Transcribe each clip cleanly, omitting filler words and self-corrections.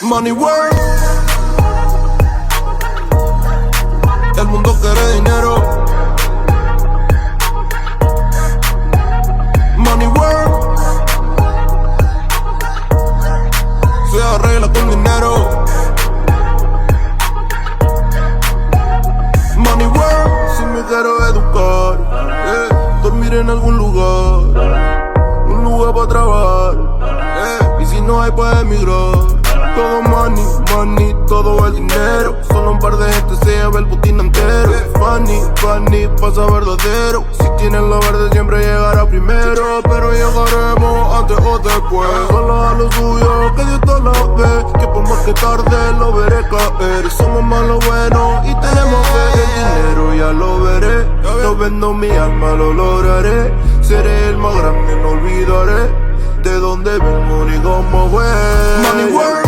Money world. El mundo quiere dinero. Money world. Se arregla con dinero. Money world. Si me quiero educar, dormir en algún lugar, un lugar para trabajar, y si no hay pues emigrar. Todo money, money, todo el dinero. Solo un par de gente se lleva el botín entero. Funny, funny, pasa verdadero. Si tienes la verde siempre llegará primero. Pero llegaremos antes o después. Solo a lo suyo, que Dios te la ve. Que por más que tarde lo veré caer. Somos más lo bueno y tenemos fe. El dinero ya lo veré. No vendo mi alma, lo lograré. Seré el más grande, no olvidaré de dónde vengo ni cómo fue. Money world.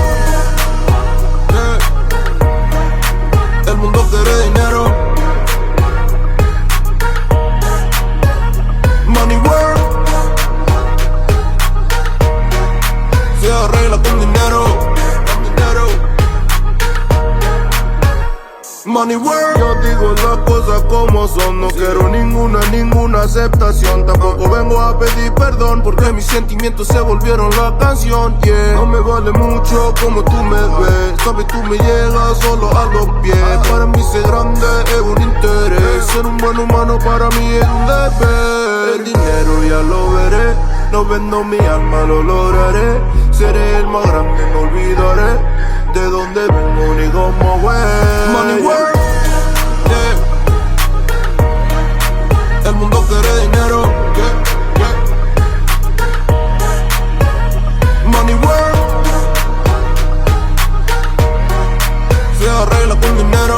El mundo quiere dinero. Money world. Se arregla con dinero. Money world. Yo digo las cosas como son. No quiero ninguna aceptación. Tampoco vengo a pedir perdón, porque mis sentimientos se volvieron la canción, yeah. No me vale mucho como tú me ves. Sabes, tú me llegas solo a los pies. Para mí ser grande es un interés. Ser un buen humano para mí es un deber. El dinero ya lo veré. No vendo mi alma, lo lograré. Seré el más grande, no olvidaré de dónde vengo ni cómo fue. Money world. El mundo quiere dinero. Money world. Se arregla con dinero.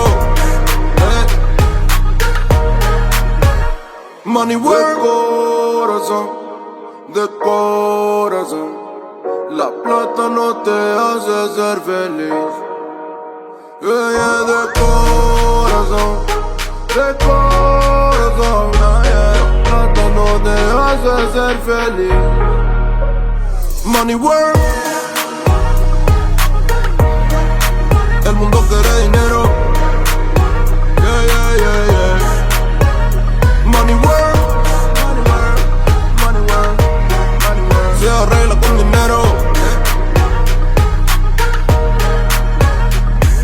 Money world. De corazón. La plata no te hace ser feliz. De corazón. De corazón. La plata no te hace ser feliz. Money world. El mundo quiere dinero. Money world. Se arregla con dinero.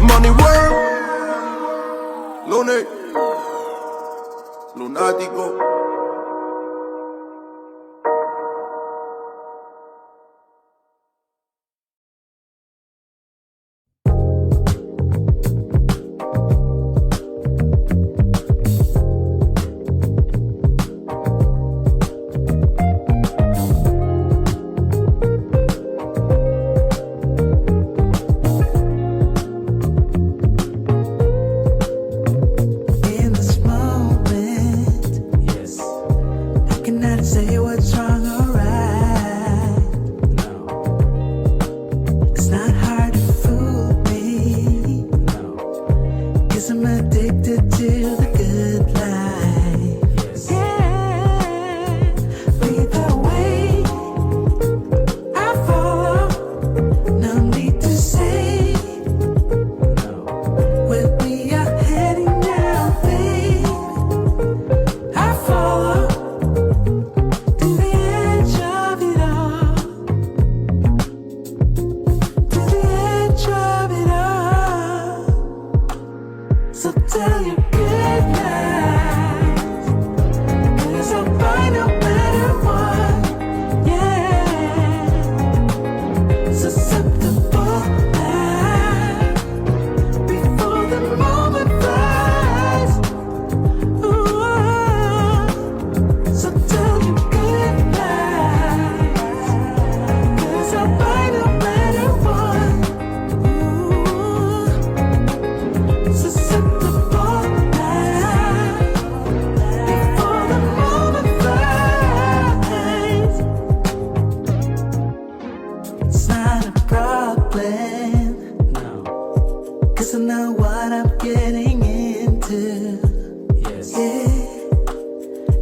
Money world. Lunes. Lunático.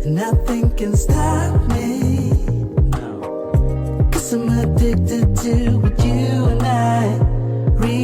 Nothing can stop me. No. 'Cause I'm addicted to what you and I really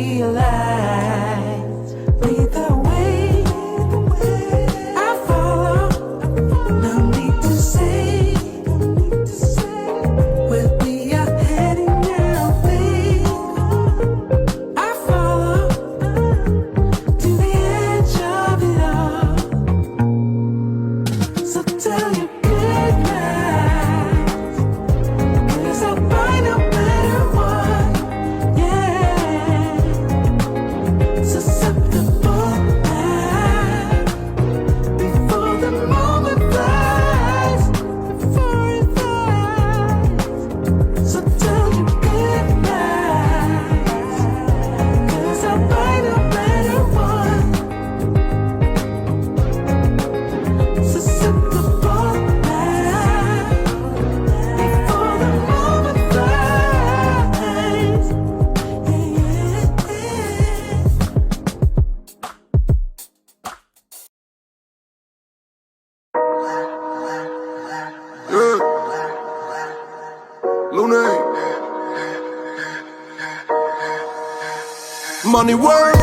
Money world.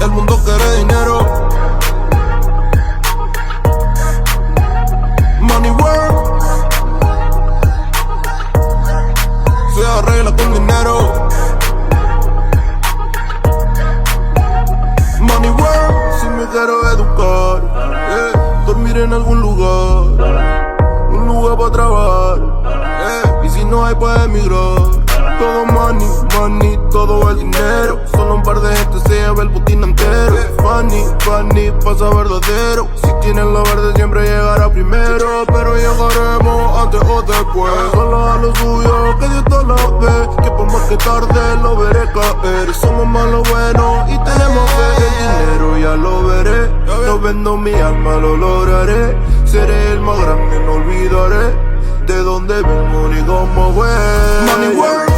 El mundo quiere dinero. Money world. Se arregla con dinero. Money world. Si me quiero educar, dormir en algún lugar, un lugar para trabajar, y si no hay pues emigrar. Todo money, money, todo el dinero. Solo un par de gente se lleva el botín entero. Funny, funny, pasa verdadero. Si tienes la verde siempre llegará primero. Pero llegaremos antes o después. Solo a lo suyo, que Dios te lo ve. Que por más que tarde lo veré caer. Somos más lo bueno y tenemos fe. El dinero ya lo veré. No vendo mi alma, lo lograré. Seré el más grande, no olvidaré de dónde vengo ni cómo fue. Money world.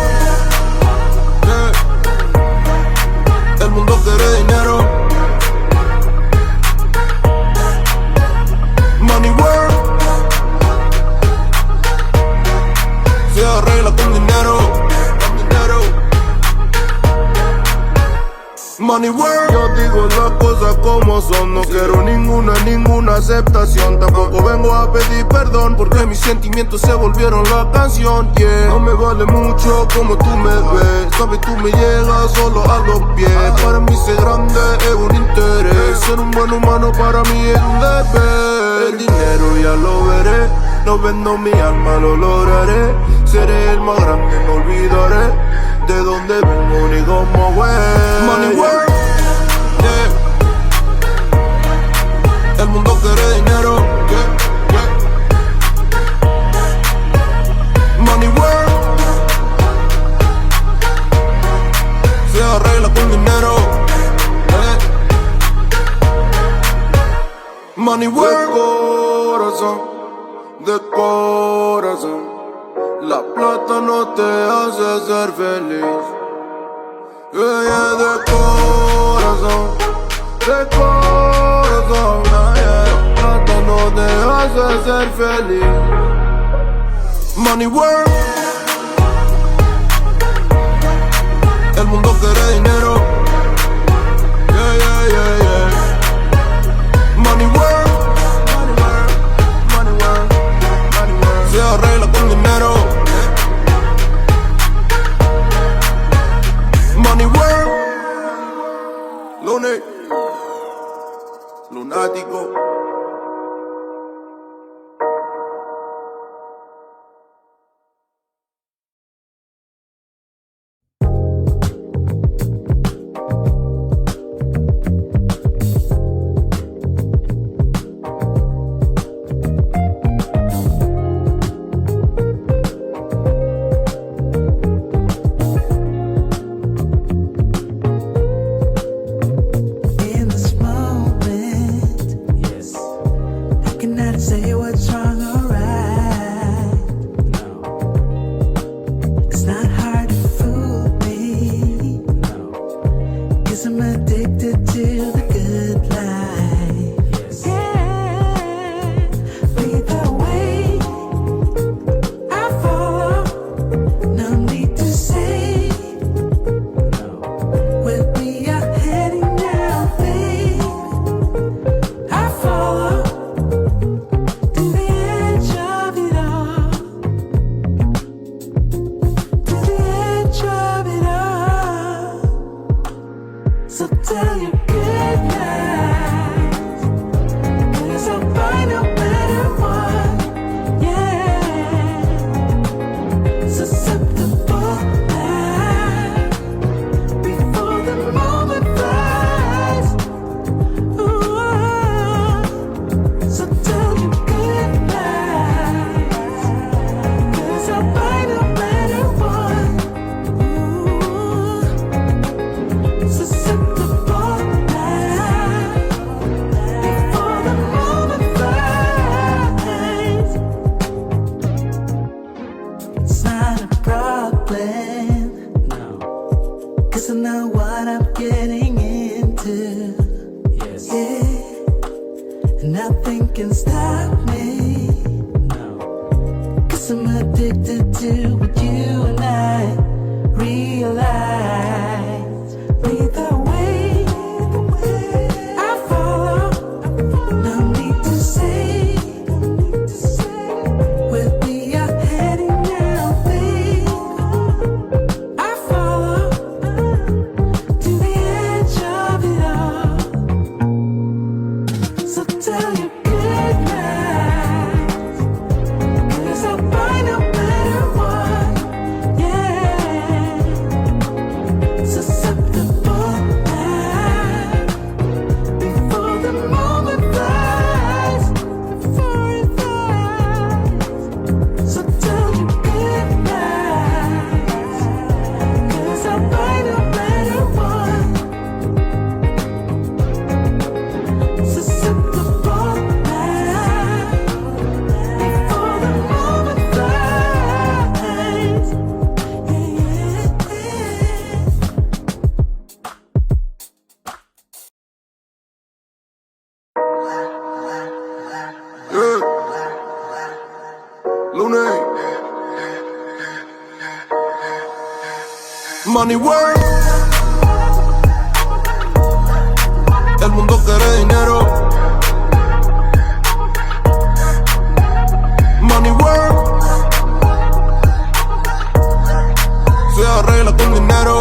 El mundo quiere dinero. Money world. Se arregla con dinero. Money world. Yo digo las cosas como son. No quiero ninguna aceptación. Tampoco vengo a pedir perdón, porque mis sentimientos se volvieron la canción, yeah. No me vale mucho como tú me ves. Sabes, tú me llegas solo a los pies. Para mí ser grande es un interés. Ser un buen humano para mí es un deber. El dinero ya lo veré. No vendo mi alma, lo lograré. Seré el más grande, no olvidaré de dónde vengo ni cómo fue. Money world. El mundo quiere dinero. Money world. Se arregla con dinero. Money world. De corazón. La plata no te hace ser feliz. De corazón. De corazón. La plata no te hace ser feliz. Money world. El mundo quiere dinero. Yeah, yeah, yeah, yeah. Money world. Money world. Money world. Se arregla con dinero. Money world. Lunático. Nothing can stop me. No. 'Cause I'm addicted to what you and I realize. Lead the way, I follow. No need to say where we are heading now, babe. I follow to the edge of it all. So tell you good night, 'cause I'll find no matter what. Yeah, susceptible now before the moment flies, before it flies. So tell you good night, 'cause I'll find no matter what. Susceptible now before the moment flies. Yeah. Lunes. Money work. El mundo quiere dinero. Money work. Se arregla con dinero.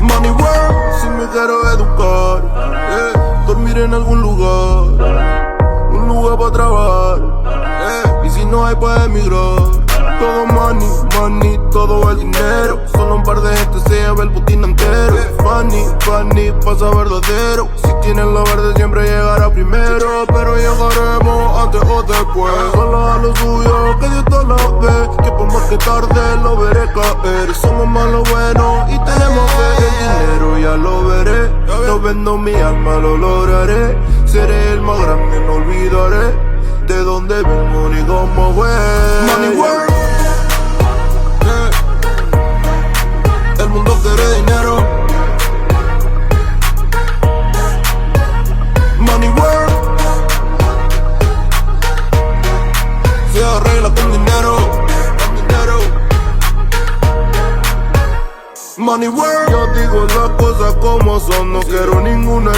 Money work. Si me quiero educar, dormir en algún lugar, un lugar para trabajar, y si no hay pues emigrar. Todo money, money, todo el dinero. Solo un par de gente se lleva el botín entero. Funny, funny, pasa verdadero. Si tienes la verde siempre llegará primero, pero llegaremos antes o después. Solo a lo suyo, que Dios te la ve, que por más que tarde lo veré caer. Somos más lo bueno y tenemos fe. El dinero ya lo veré, no vendo mi alma, lo lograré. Seré el más grande, no olvidaré de dónde vengo ni cómo fue. Money work. El mundo quiere dinero. Money work. Se arregla con dinero. Money work. Yo digo las cosas como son. No quiero ninguna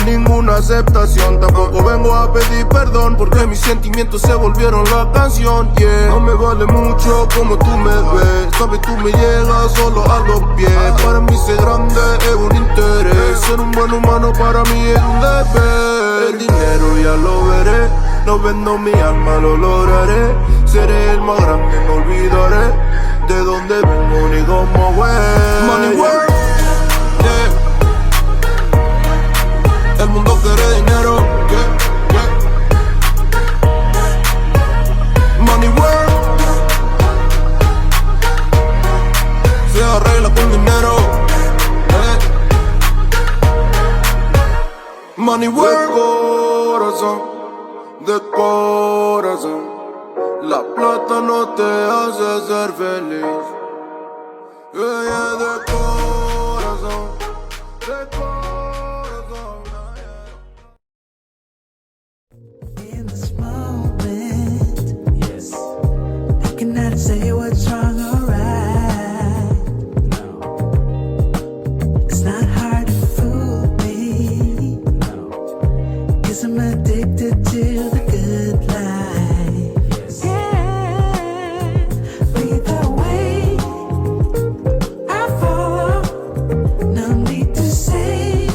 aceptación. Tampoco vengo a pedir perdón, porque mis sentimientos se volvieron la canción. Yeah, no me vale mucho como tú me ves. Sabes, tú me llegas solo a los pies. Para mí ser grande es un interés. Ser un buen humano para mí es un deber. El dinero ya lo veré. No vendo mi alma, lo lograré. Seré el más grande, no olvidaré de dónde vengo ni cómo fue. Money work. Yeah. El mundo quiere dinero. Yeah, yeah. Money work. Se arregla con dinero. Money work. De corazón, la plata no te hace ser feliz. Yeah, yeah, de corazón, de corazón. In this moment, yes, I cannot say what's wrong or right. No, it's not hard to fool me. No, 'cause I'm addicted to the good life. Yes. Yeah, lead the way, I follow. No need to say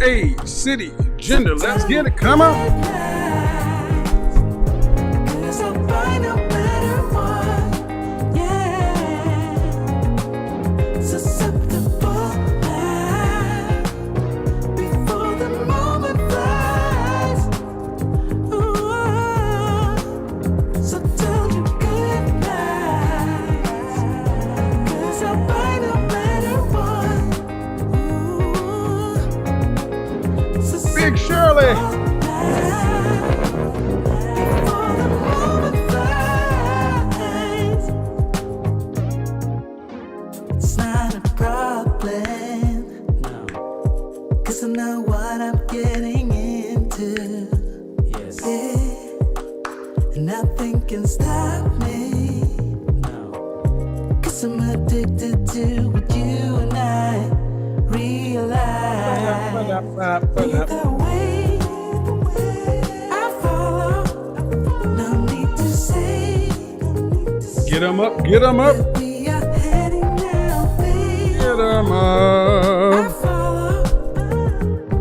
age, city, gender. Let's get it. Come on. Cause I'll find a better one. Yeah. Susceptible now. Before the moment flies. Ooh. So tell you good night. Cause I'll find a better one. Ooh. Big Shirley. It's not a problem, no. Cause I know what I'm getting into. Yes. Yeah. And nothing can stop me. No. Cause I'm addicted to what you and I realize. Either way, I follow. No need to say. Get them up, get them up. We are heading now, babe. Get them I up. follow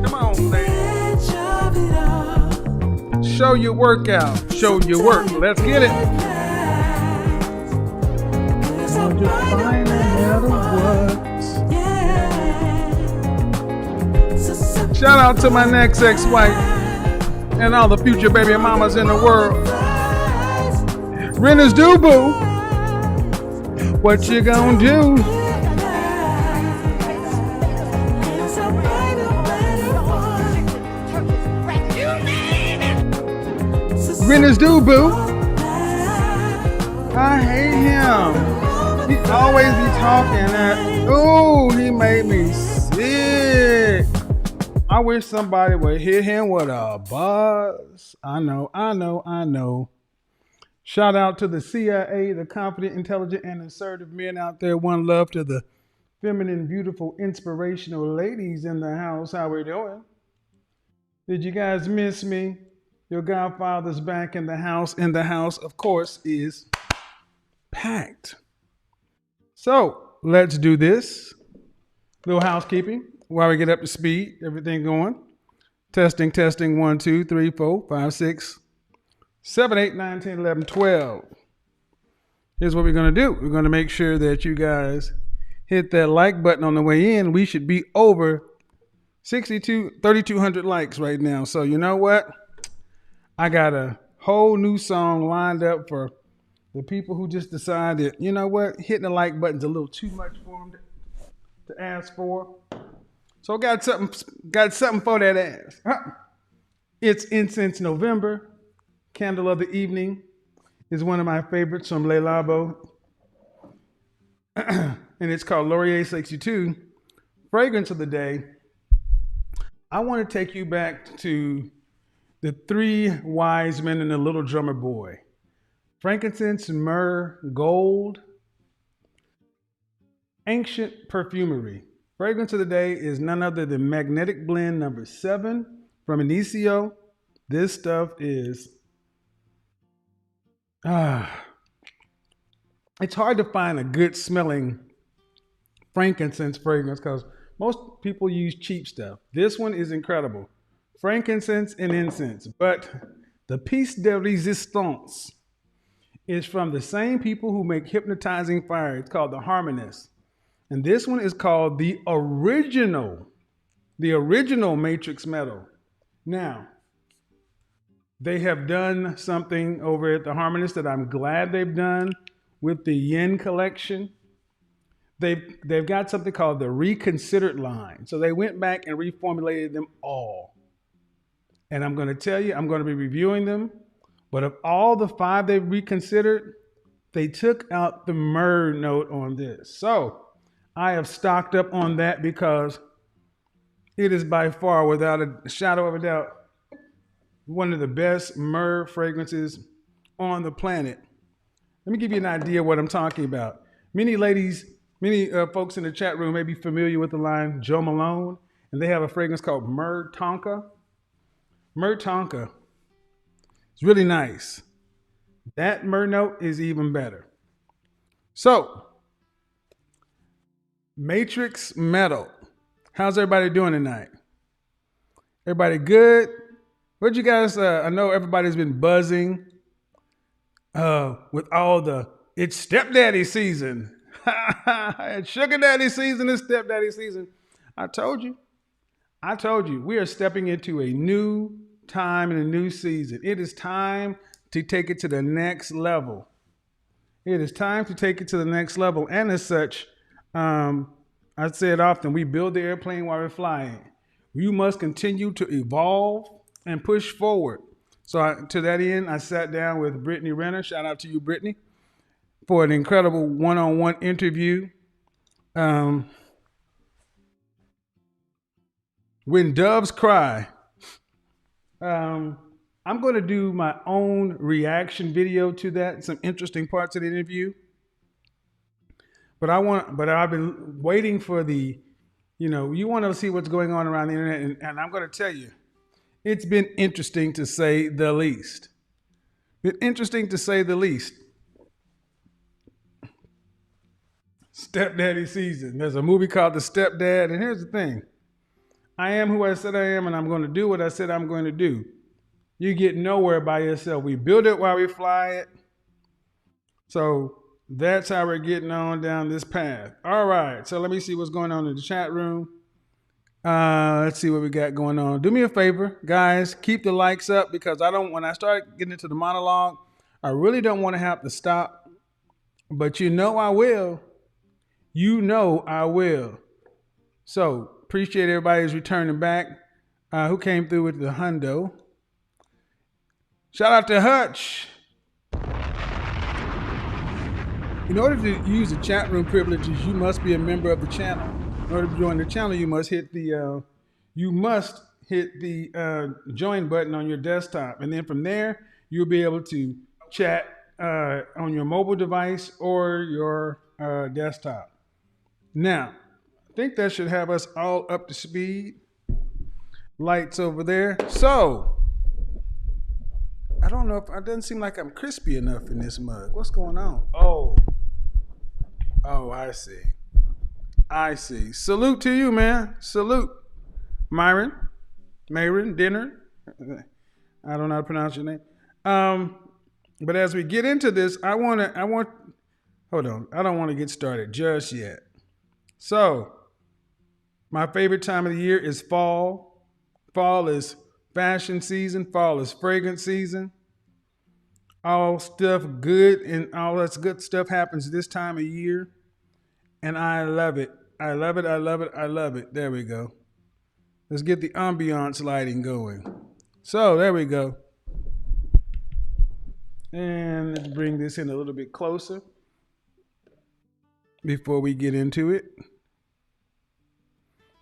Come on, lady. edge of it all. Show your workout. Show your work. Let's get it. Cause I'll find a better one. Yeah. Shout out to my next ex-wife and all the future baby mamas in the world. Renters do boo. What you gonna do? Renters do boo. I hate him. He always be talking that. Ooh, he made me sick. I wish somebody would hit him with a buzz. I know. Shout out to the CIA, the confident, intelligent, and assertive men out there. One love to the feminine, beautiful, inspirational ladies in the house. How we doing? Did you guys miss me? Your godfather's back in the house. And the house, of course, is packed. So let's do this. Little housekeeping while we get up to speed. Everything going. Testing. 1, 2, 3, 4, 5, 6, 7, 8, 9, 10, 11, 12. Here's what we're going to do. We're going to make sure that you guys hit that like button on the way in. We should be over 3,200 likes right now. So you know what? I got a whole new song lined up for the people who just decided, you know what? Hitting the like button's a little too much for them to ask for. So got something for that ass. It's Incense November. Candle of the Evening is one of my favorites from Le Labo. And it's called Laurier 62. Fragrance of the day. I want to take you back to the 3 wise men and the little drummer boy. Frankincense, myrrh, gold. Ancient perfumery. Fragrance of the day is none other than Magnetic Blend number 7 from Inicio. This stuff is it's hard to find a good smelling frankincense fragrance because most people use cheap stuff. This one is incredible. Frankincense and incense. But the piece de resistance is from the same people who make Hypnotizing Fire. It's called the Harmonist. And this one is called the original Matrix Metal. Now, they have done something over at the Harmonist that I'm glad they've done with the Yin collection. They've got something called the Reconsidered line. So they went back and reformulated them all. And I'm going to tell you, I'm going to be reviewing them. But of all the 5 they've reconsidered, they took out the myrrh note on this. So I have stocked up on that because it is by far, without a shadow of a doubt, one of the best myrrh fragrances on the planet. Let me give you an idea of what I'm talking about. Many folks in the chat room may be familiar with the line Joe Malone, and they have a fragrance called Myrrh Tonka. Myrrh Tonka is really nice. That myrrh note is even better. So, Matrix Metal. How's everybody doing tonight? Everybody good? What you guys, I know everybody's been buzzing with all it's stepdaddy season. It's sugar daddy season, it's stepdaddy season. I told you, we are stepping into a new time and a new season. It is time to take it to the next level. It is time to take it to the next level. And as such, I say it often, we build the airplane while we're flying. You must continue to evolve and push forward. So to that end, I sat down with Brittany Renner. Shout out to you, Brittany, for an incredible one-on-one interview. When doves cry. I'm going to do my own reaction video to that, some interesting parts of the interview. But I've been waiting for you want to see what's going on around the internet, and I'm going to tell you, it's been interesting to say the least. Stepdaddy season. There's a movie called The Stepdad, and here's the thing. I am who I said I am, and I'm going to do what I said I'm going to do. You get nowhere by yourself. We build it while we fly it. So that's how we're getting on down this path. All right, so let me see what's going on in the chat room. Let's see what we got going on. Do me a favor, guys, keep the likes up, because when I start getting into the monologue, I really don't want to have to stop, but I will. I will. So appreciate everybody who's returning back. Who came through with the hundo? Shout out to Hutch. In order to use the chat room privileges, you must be a member of the channel. In order to join the channel, you must hit the join button on your desktop, and then from there you'll be able to chat on your mobile device or your desktop. Now, I think that should have us all up to speed. Lights over there. So, I don't know if it doesn't seem like I'm crispy enough in this mug. What's going on? Oh, I see. Salute to you, man. Salute. Myron, Dinner. I don't know how to pronounce your name. But as we get into this, hold on. I don't want to get started just yet. So, my favorite time of the year is fall. Fall is fashion season. Fall is fragrance season. All stuff good and all that good stuff happens this time of year. And I love it. I love it. There we go. Let's get the ambiance lighting going. So there we go. And let's bring this in a little bit closer before we get into it.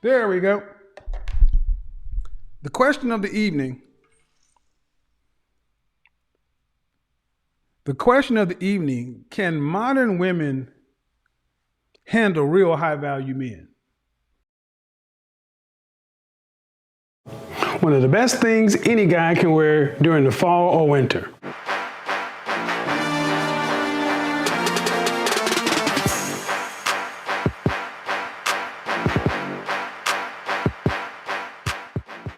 There we go. The question of the evening. Can modern women handle real high-value men? One of the best things any guy can wear during the fall or winter.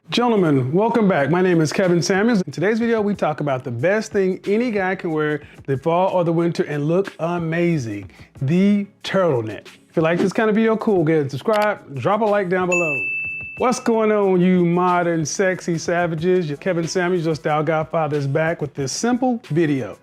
Gentlemen, welcome back. My name is Kevin Samuels. In today's video, we talk about the best thing any guy can wear the fall or the winter and look amazing, the turtleneck. If you like this kind of video, cool, get subscribe, drop a like down below. What's going on, you modern sexy savages? Kevin Samuels, your style godfather, is back with this simple video.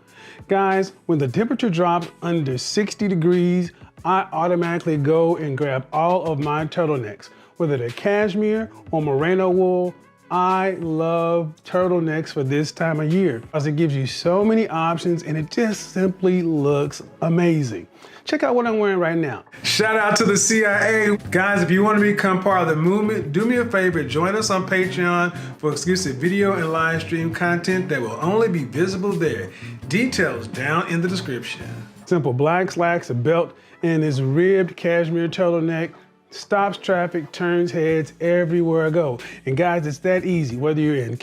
Guys, when the temperature drops under 60 degrees, I automatically go and grab all of my turtlenecks. Whether they're cashmere or merino wool, I love turtlenecks for this time of year because it gives you so many options and it just simply looks amazing. Check out what I'm wearing right now. Shout out to the CIA. Guys, if you want to become part of the movement, do me a favor, join us on Patreon for exclusive video and live stream content that will only be visible there. Details down in the description. Simple black slacks, a belt, and this ribbed cashmere turtleneck. stops traffic, turns heads everywhere I go. And guys, it's that easy. Whether you're in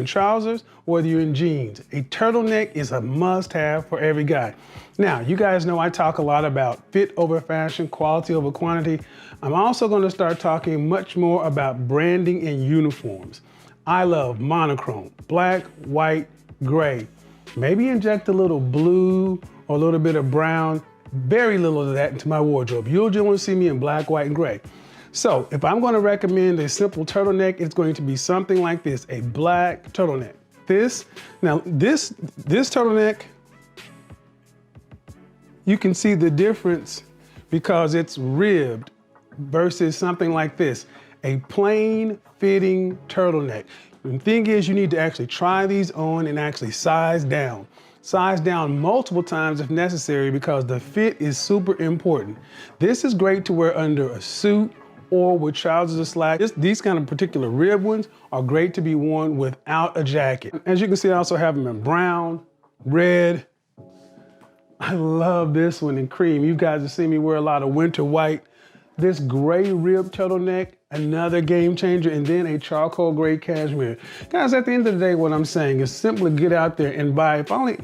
trousers, whether you're in jeans, a turtleneck is a must-have for every guy. Now, you guys know I talk a lot about fit over fashion, quality over quantity. I'm also going to start talking much more about branding and uniforms. I love monochrome, black, white, gray. Maybe inject a little blue or a little bit of brown. Very little of that into my wardrobe. You'll just want to see me in black, white, and gray. So if I'm going to recommend a simple turtleneck, it's going to be something like this, a black turtleneck. This turtleneck, you can see the difference because it's ribbed versus something like this, a plain fitting turtleneck. The thing is, you need to actually try these on and actually size down. Size down multiple times if necessary because the fit is super important. This is great to wear under a suit or with trousers or slacks. These kind of particular rib ones are great to be worn without a jacket. As you can see, I also have them in brown, red. I love this one in cream. You guys have seen me wear a lot of winter white. This gray rib turtleneck, another game changer, and then a charcoal gray cashmere. Guys, at the end of the day, what I'm saying is simply get out there and buy. If I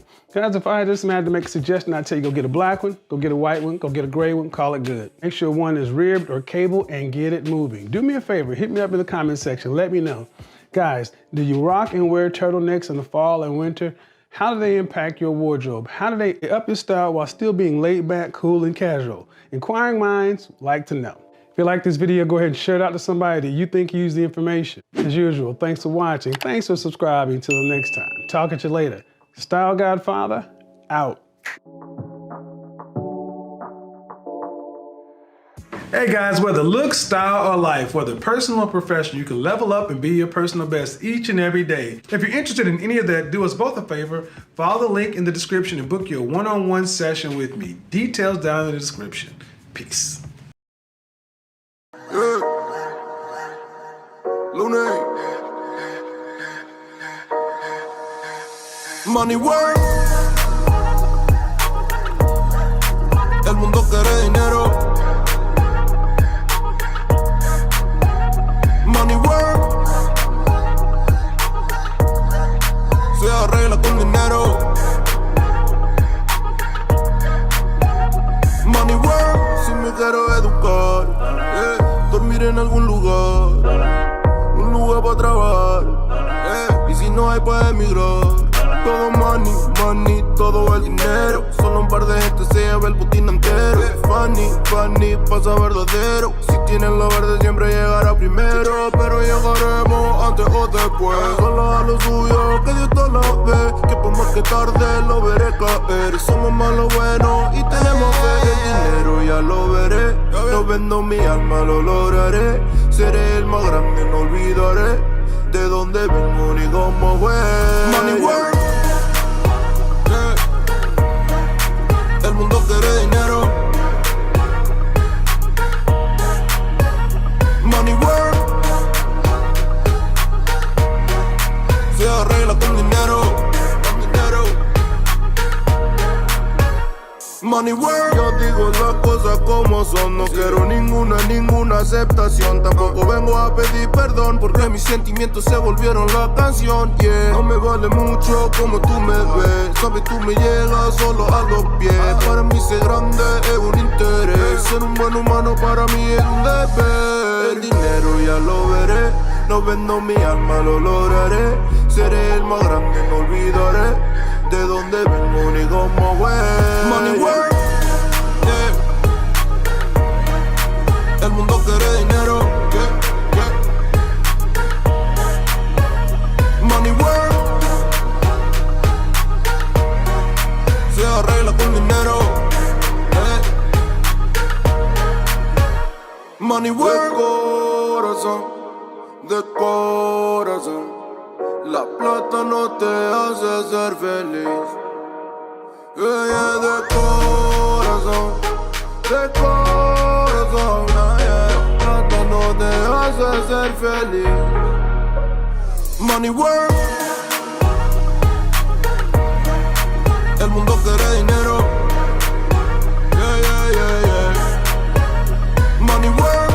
just had to make a suggestion, I'd tell you go get a black one, go get a white one, go get a gray one, call it good. Make sure one is ribbed or cable and get it moving. Do me a favor, hit me up in the comment section, let me know. Guys, do you rock and wear turtlenecks in the fall and winter? How do they impact your wardrobe? How do they up your style while still being laid back, cool, and casual? Inquiring minds like to know. If you like this video, go ahead and share it out to somebody that you think used the information. As usual, thanks for watching. Thanks for subscribing. Till the next time. Talk at you later. Style Godfather, out. Hey guys, whether looks, style, or life, whether personal or professional, you can level up and be your personal best each and every day. If you're interested in any of that, do us both a favor, follow the link in the description and book your one-on-one session with me. Details down in the description. Peace. Yeah. Lune. Money work. El mundo quiere dinero. Money work. Se arregla con dinero. Money work. Si me quiero educar, dormir en algún lugar, un lugar para trabajar, y si no hay pues emigrar. Todo money, money, todo el dinero. Solo un par de gente se lleva el botín entero. Funny, funny, pasa verdadero. Si tienen lo verde siempre llegará primero. Pero llegaremos antes o después. Solo a lo suyo, que Dios te lo ve. Que por más que tarde lo veré caer. Somos más lo bueno y tenemos fe. El dinero ya lo veré. No vendo mi alma, lo lograré. Seré el más grande, no olvidaré de dónde vengo ni cómo fue. Money work. El mundo quiere dinero. Money work. Se arregla con dinero. Money work. Yo digo las cosas como son. No quiero ninguna aceptación. Tampoco vengo a pedir perdón porque mis sentimientos se volvieron la canción. Yeah. No me vale mucho como tú me ves. Sabes, tú me llegas solo a los pies. Para mí ser grande es un interés. Ser un buen humano para mí es un deber. El dinero ya lo veré. No vendo mi alma, lo lograré. Seré el más grande, no olvidaré de dónde vengo ni cómo fue. Money work. Yeah. El mundo quiere dinero. Yeah, yeah. Money work. Se arregla con dinero. Yeah. Money work. De corazón. La plata no te hace ser feliz. Yeah, de corazón. De corazón. La plata no te hace ser feliz. Money work. El mundo quiere dinero. Yeah, yeah, yeah, yeah. Money work.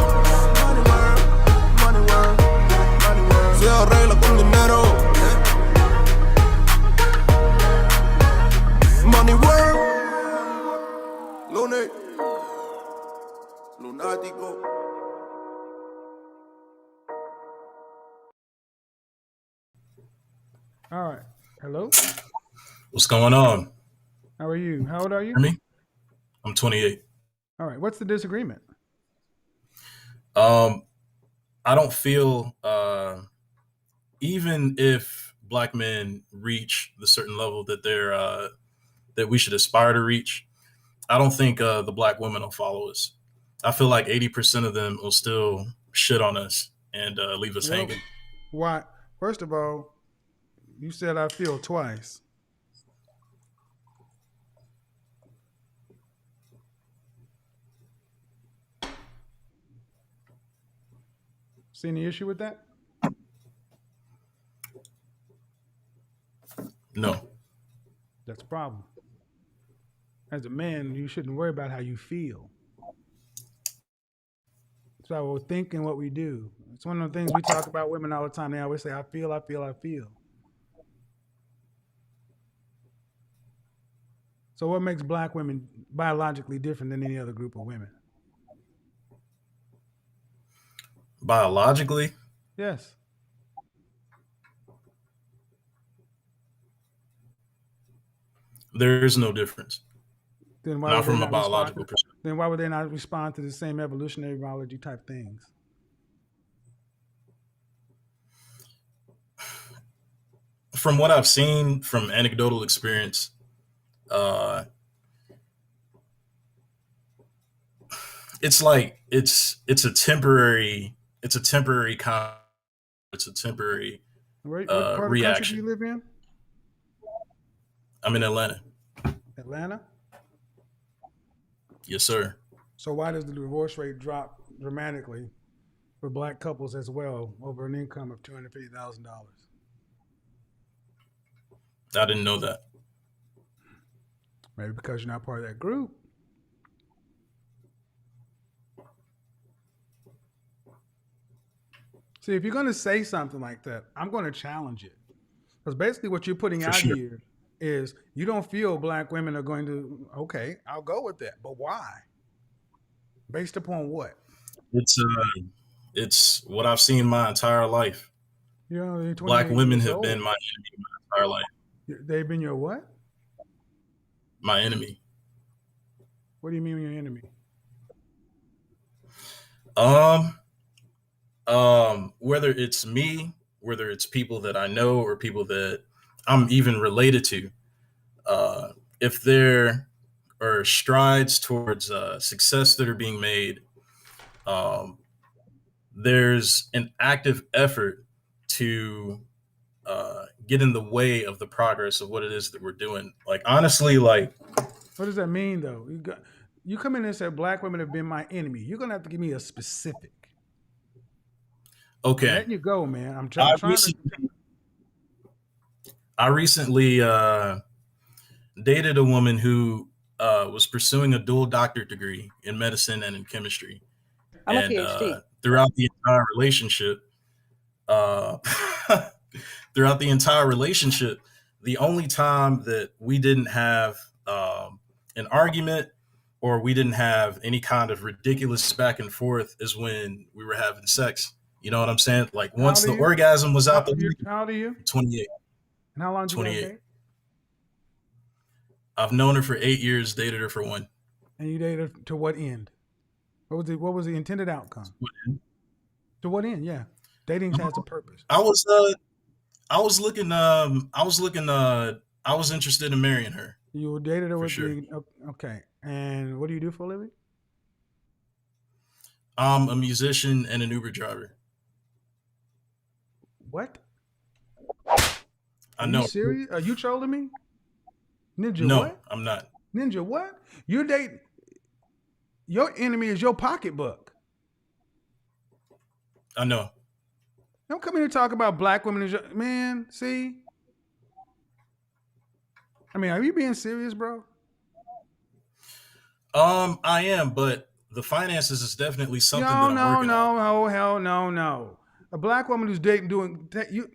All right. Hello. What's going on? How are you? How old are Hear you? me? I'm 28. All right. What's the disagreement? Um, I don't feel even if black men reach the certain level that that we should aspire to reach, I don't think the black women will follow us. I feel like 80% of them will still shit on us and leave us Well, hanging. why? First of all, you said I feel twice. See any issue with that? No, That's a problem. As a man, you shouldn't worry about how you feel. It's about what we think and what we do. It's one of the things we talk about women all the time. They always say, I feel, I feel, I feel. So, what makes black women biologically different than any other group of women? biologically, Yes. there is no difference. Then why Not would they from a not respond biological to? perspective. Then why would they not respond to the same evolutionary biology type things? From what I've seen from anecdotal experience, uh, it's like it's a temporary con it's a temporary What part of the country do you reaction. live in? I'm in Atlanta. Atlanta. Yes, sir. So why does the divorce rate drop dramatically for black couples as well over an income of $250,000? I didn't know that. Maybe because you're not part of that group. See, if you're going to say something like that, I'm going to challenge it. Because basically, what you're putting For out sure. here is you don't feel black women are going to, okay, I'll go with that. But why? Based upon what? It's what I've seen my entire life. You're only Black 28 women years have been old. my enemy my entire life. They've been your what? My enemy. What do you mean your enemy? Um, whether it's me, whether it's people that I know or people that I'm even related to, uh, if there are strides towards success that are being made, um, there's an active effort to get in the way of the progress of what it is that we're doing. Like honestly, like What does that mean, though? You come in and say black women have been my enemy. You're gonna have to give me a specific. I'm okay, letting you go, man. I I'm trying to. recently I recently dated a woman who was pursuing a dual doctorate degree in medicine and in chemistry, I'm a and PhD. throughout the entire relationship, uh, throughout the entire relationship, the only time that we didn't have an argument or we didn't have any kind of ridiculous back and forth is when we were having sex. You know what I'm saying? Like How once old are the you? orgasm was out the window, How old are you? 28, And how long did you guys 28. date? I've known her for 8 years, dated her for one. And you dated to what end? What was the intended outcome? To what end? Yeah, dating has a purpose. I was I was looking I was interested in marrying her You dated her for with sure. the okay. And what do you do for a living? I'm a musician and an Uber driver. What? I Are you know. serious? Are you trolling me? Ninja No, what? I'm not. Ninja what? You date your enemy is your pocketbook. I know. Don't come here and talk about black women as your man. See, I mean, are you being serious, bro? I am, but the finances is definitely something No, that I'm no, working on. no, oh hell, no, no. A black woman who's dating doing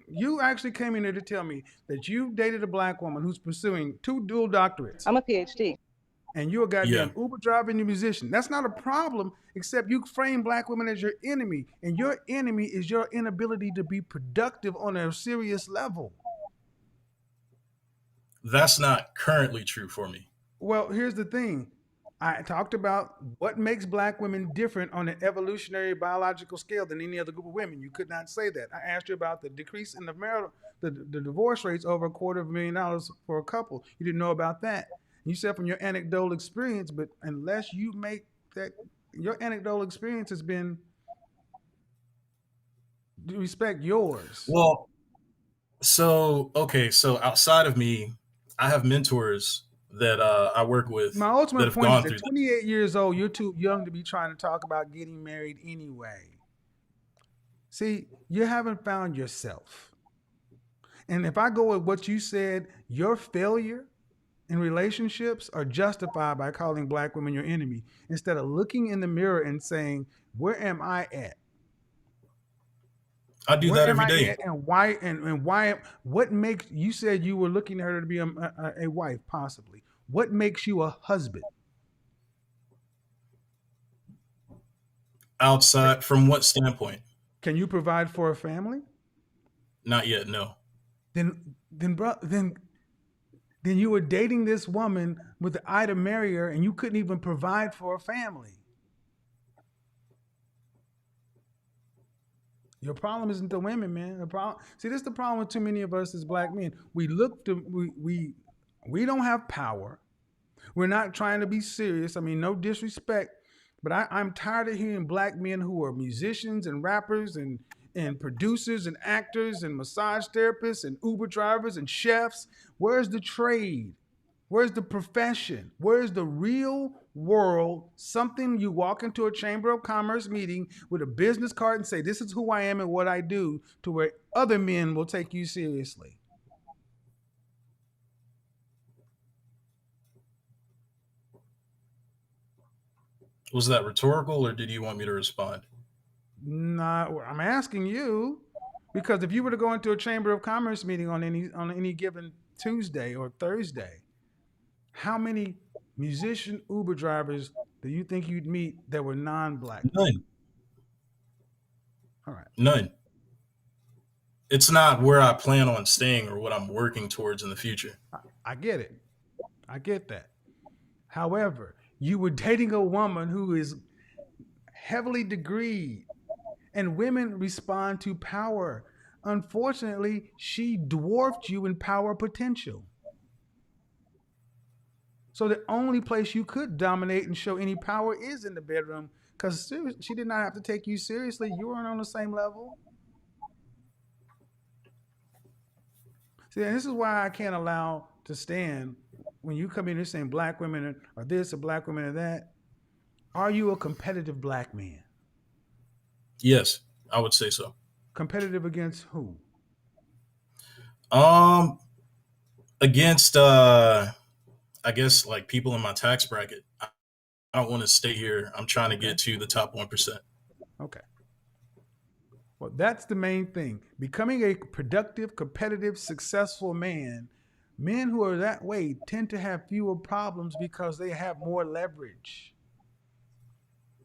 you actually came in here to tell me that you dated a black woman who's pursuing two dual doctorates, I'm a PhD. and you're a Yeah. goddamn Uber driver and a musician. That's not a problem, except you frame black women as your enemy, and your enemy is your inability to be productive on a serious level. That's not currently true for me. Well, here's the thing. I talked about what makes black women different on an evolutionary biological scale than any other group of women. You could not say that. I asked you about the decrease in the divorce rates over $250,000 for a couple. You didn't know about that. You said from your anecdotal experience, but unless you make that, your anecdotal experience has been respect yours. Well, so okay, so outside of me, I have mentors that I work with My that ultimate have point is gone at through that. 28 years old, you're too young to be trying to talk about getting married anyway. See, you haven't found yourself. And if I go with what you said, your failure in relationships are justified by calling black women your enemy instead of looking in the mirror and saying, where am I at? I do Where that am every I day. at? And why? What makes you said you were looking at her to be a wife, possibly? What makes you a husband? Outside from what standpoint? Can you provide for a family? Not yet, no. Then you were dating this woman with the eye to marry her, and you couldn't even provide for a family. Your problem isn't the women, man. The problem, see, this is the problem with too many of us as black men. We look to we don't have power. We're not trying to be serious. I mean, no disrespect, but I'm tired of hearing black men who are musicians and rappers and producers and actors and massage therapists and Uber drivers and chefs. Where's the trade? Where's the profession? Where's the real world? Something you walk into a chamber of commerce meeting with a business card and say, this is who I am and what I do, to where other men will take you seriously. Was that rhetorical or did you want me to respond? Nah, I'm asking you because if you were to go into a chamber of commerce meeting on any given Tuesday or Thursday, how many musician Uber drivers do you think you'd meet that were non-black men? None. All right, None. It's not where I plan on staying or what I'm working towards in the future. I get it. I get that. However, you were dating a woman who is heavily degreed, and women respond to power. Unfortunately, she dwarfed you in power potential. So the only place you could dominate and show any power is in the bedroom because she did not have to take you seriously. You weren't on the same level. See, and this is why I can't allow to stand when you come in here saying black women are this or black women are that. Are you a competitive black man? Yes, I would say so. Competitive against who? Um, against I guess like people in my tax bracket. I don't want to stay here. I'm trying to Okay. get to the top 1%. Okay. Well, that's the main thing. Becoming a productive, competitive, successful man, men who are that way tend to have fewer problems because they have more leverage.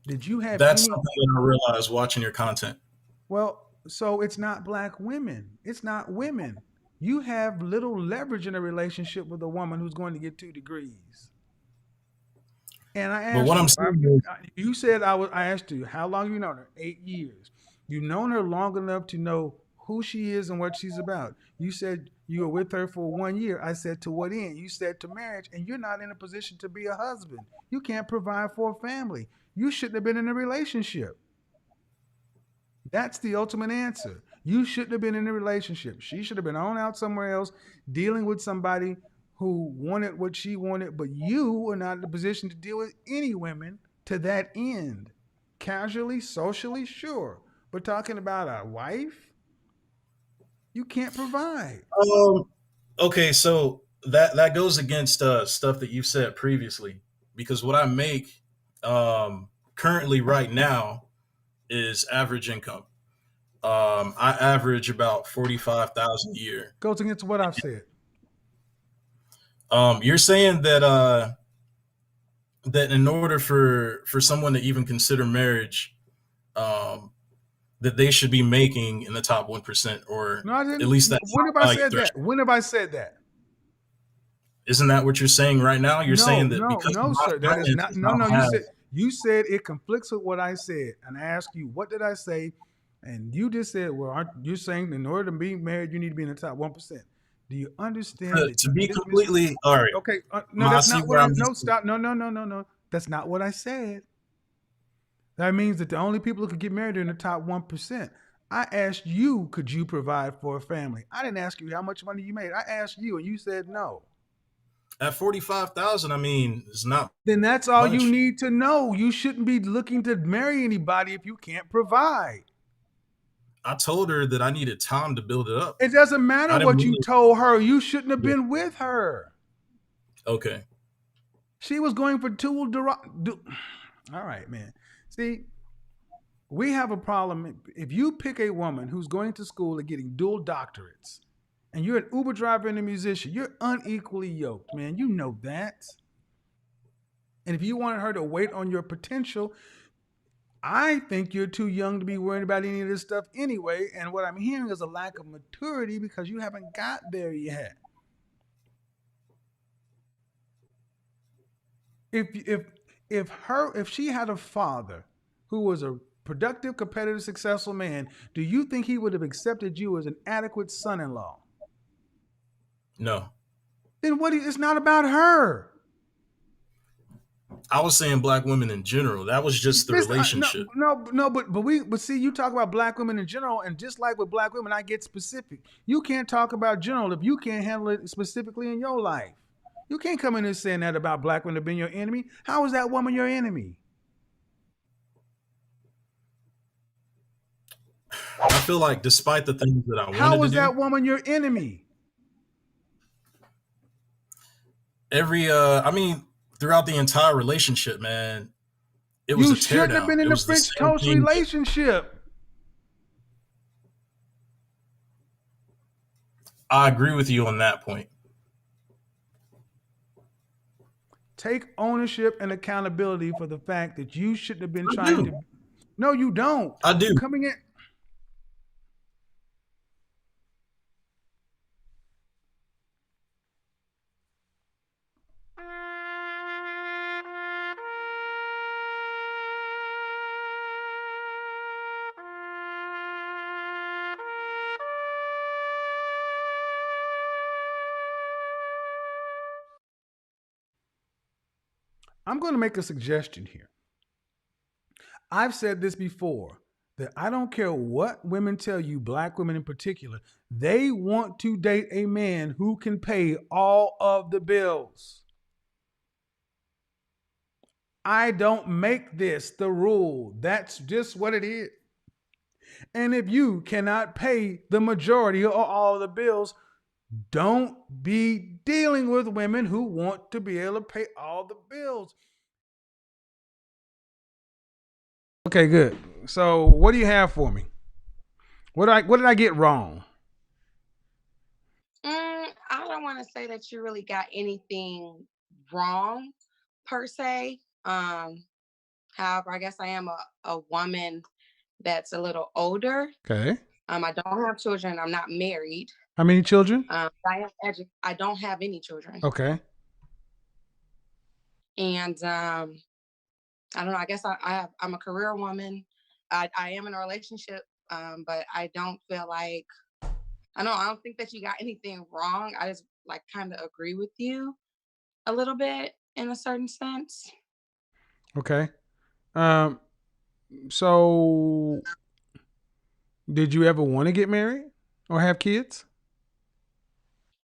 Did you have That's any? something that I realized watching your content. Well, so it's not black women, it's not women. You have little leverage in a relationship with a woman who's going to get 2 degrees. And I But asked what I'm you, saying is, you said I was. I asked you, how long you known her? 8 years. You've known her long enough to know who she is and what she's about. You said you were with her for 1 year. I said to what end? You said to marriage, and you're not in a position to be a husband. You can't provide for a family. You shouldn't have been in a relationship. That's the ultimate answer. You shouldn't have been in a relationship. She should have been on out somewhere else dealing with somebody who wanted what she wanted, but you were not in a position to deal with any women to that end. Casually, socially, sure. But talking about a wife, you can't provide. um, okay, so that goes against stuff that you've said previously because what I make currently right now is average income. I average about 45,000 a year. Goes against what I've said. You're saying that in order for someone to even consider marriage, um, that they should be making in the top 1% or No, I at didn't. least that When have top I value said that? threshold. When have I said that? Isn't that what you're saying right now? You're saying No, that no, because of no, my sir. That is not. finances, No, I no. don't have. You said it conflicts with what I said, and I asked you, what did I say? And you just said, well, aren't you saying in order to be married, you need to be in the top 1%? Do you understand that To you be just missed? completely all right. Okay, no, I that's see not what where I. I'm No, missing. stop. No, no, no, no, no. That's not what I said. That means that the only people who could get married are in the top 1%. I asked you, could you provide for a family? I didn't ask you how much money you made. I asked you, and you said no. At 45,000, I mean, it's not Then that's all you much. need to know. You shouldn't be looking to marry anybody if you can't provide. I told her that I needed time to build it up. It doesn't matter I didn't what you really. told her. You shouldn't have Yeah. been with her. Okay. She was going for tool. All right, man. See, we have a problem. If you pick a woman who's going to school and getting dual doctorates, and you're an Uber driver and a musician, you're unequally yoked, man. You know that. And if you wanted her to wait on your potential, I think you're too young to be worried about any of this stuff anyway. And what I'm hearing is a lack of maturity because you haven't got there yet. If if if she had a father who was a productive, competitive, successful man, do you think he would have accepted you as an adequate son-in-law? No. Then it's not about her. I was saying black women in general. That was just the No, relationship. no, no, but see, you talk about black women in general, and just like with black women, I get specific. You can't talk about general if you can't handle it specifically in your life. You can't come in and saying that about black women being your enemy. How is that woman your enemy? I feel like despite the things that I wanted How to is do, that woman your enemy? I mean, throughout the entire relationship, man, it was You a shouldn't have teardown. been in It the was the French same toast thing that relationship. I agree with you on that point. Take ownership and accountability for the fact that you shouldn't have been I trying do. to. No, you don't. I do. Coming in. I'm going to make a suggestion here. I've said this before that I don't care what women tell you, black women in particular, they want to date a man who can pay all of the bills. I don't make this the rule. That's just what it is. And if you cannot pay the majority or all of the bills, don't be dealing with women who want to be able to pay all the bills. Okay, good. So, what do you have for me? What did I get wrong? I don't want to say that you really got anything wrong per se. However, I guess I am a woman that's a little older. Okay. I don't have children. I'm not married. How many children? I don't have any children. Okay. And I don't know. I guess I'm a career woman. I am in a relationship, but I don't feel like I don't think that you got anything wrong. I just like kind of agree with you a little bit in a certain sense. Okay. Um. So, did you ever want to get married or have kids?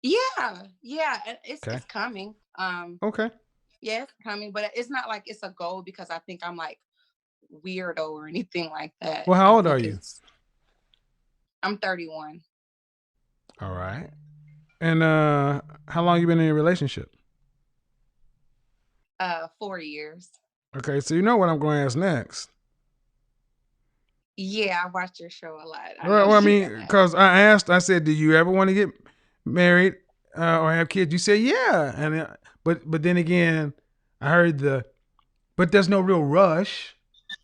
Yeah, yeah, Okay. it's coming. Okay. Yeah, it's coming, but it's not like it's a goal because I think I'm like weirdo or anything like that. Well, I how old are think you? I'm 31. All right. And how long you been in a relationship? 4 years. Okay, so you know what I'm going to ask next. Yeah, I watch your show a lot. I know Well, I what you're mean, gonna ask. because I said, do you ever want to get married or have kids? You said, yeah. And but then again, I heard but there's no real rush.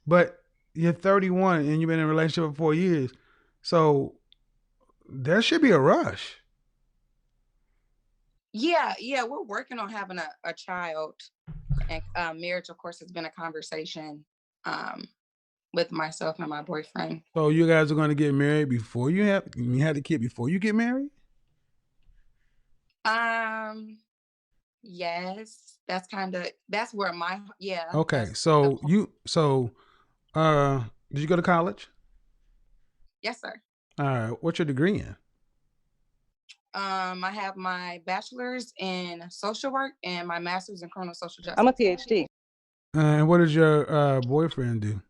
But you're 31 and you've been in a relationship for 4 years, so there should be a rush. Yeah, we're working on having a child, and marriage, of course, has been a conversation um, with myself and my boyfriend. So you guys are going to get married before you had the kid before you get married? Um, yes, that's where my yeah, Okay. that's the So plan. uh did you go to college? Yes, sir. All right. What's your degree in? I have my bachelor's in social work and my master's in criminal social I'm a justice. PhD. And what does your boyfriend do?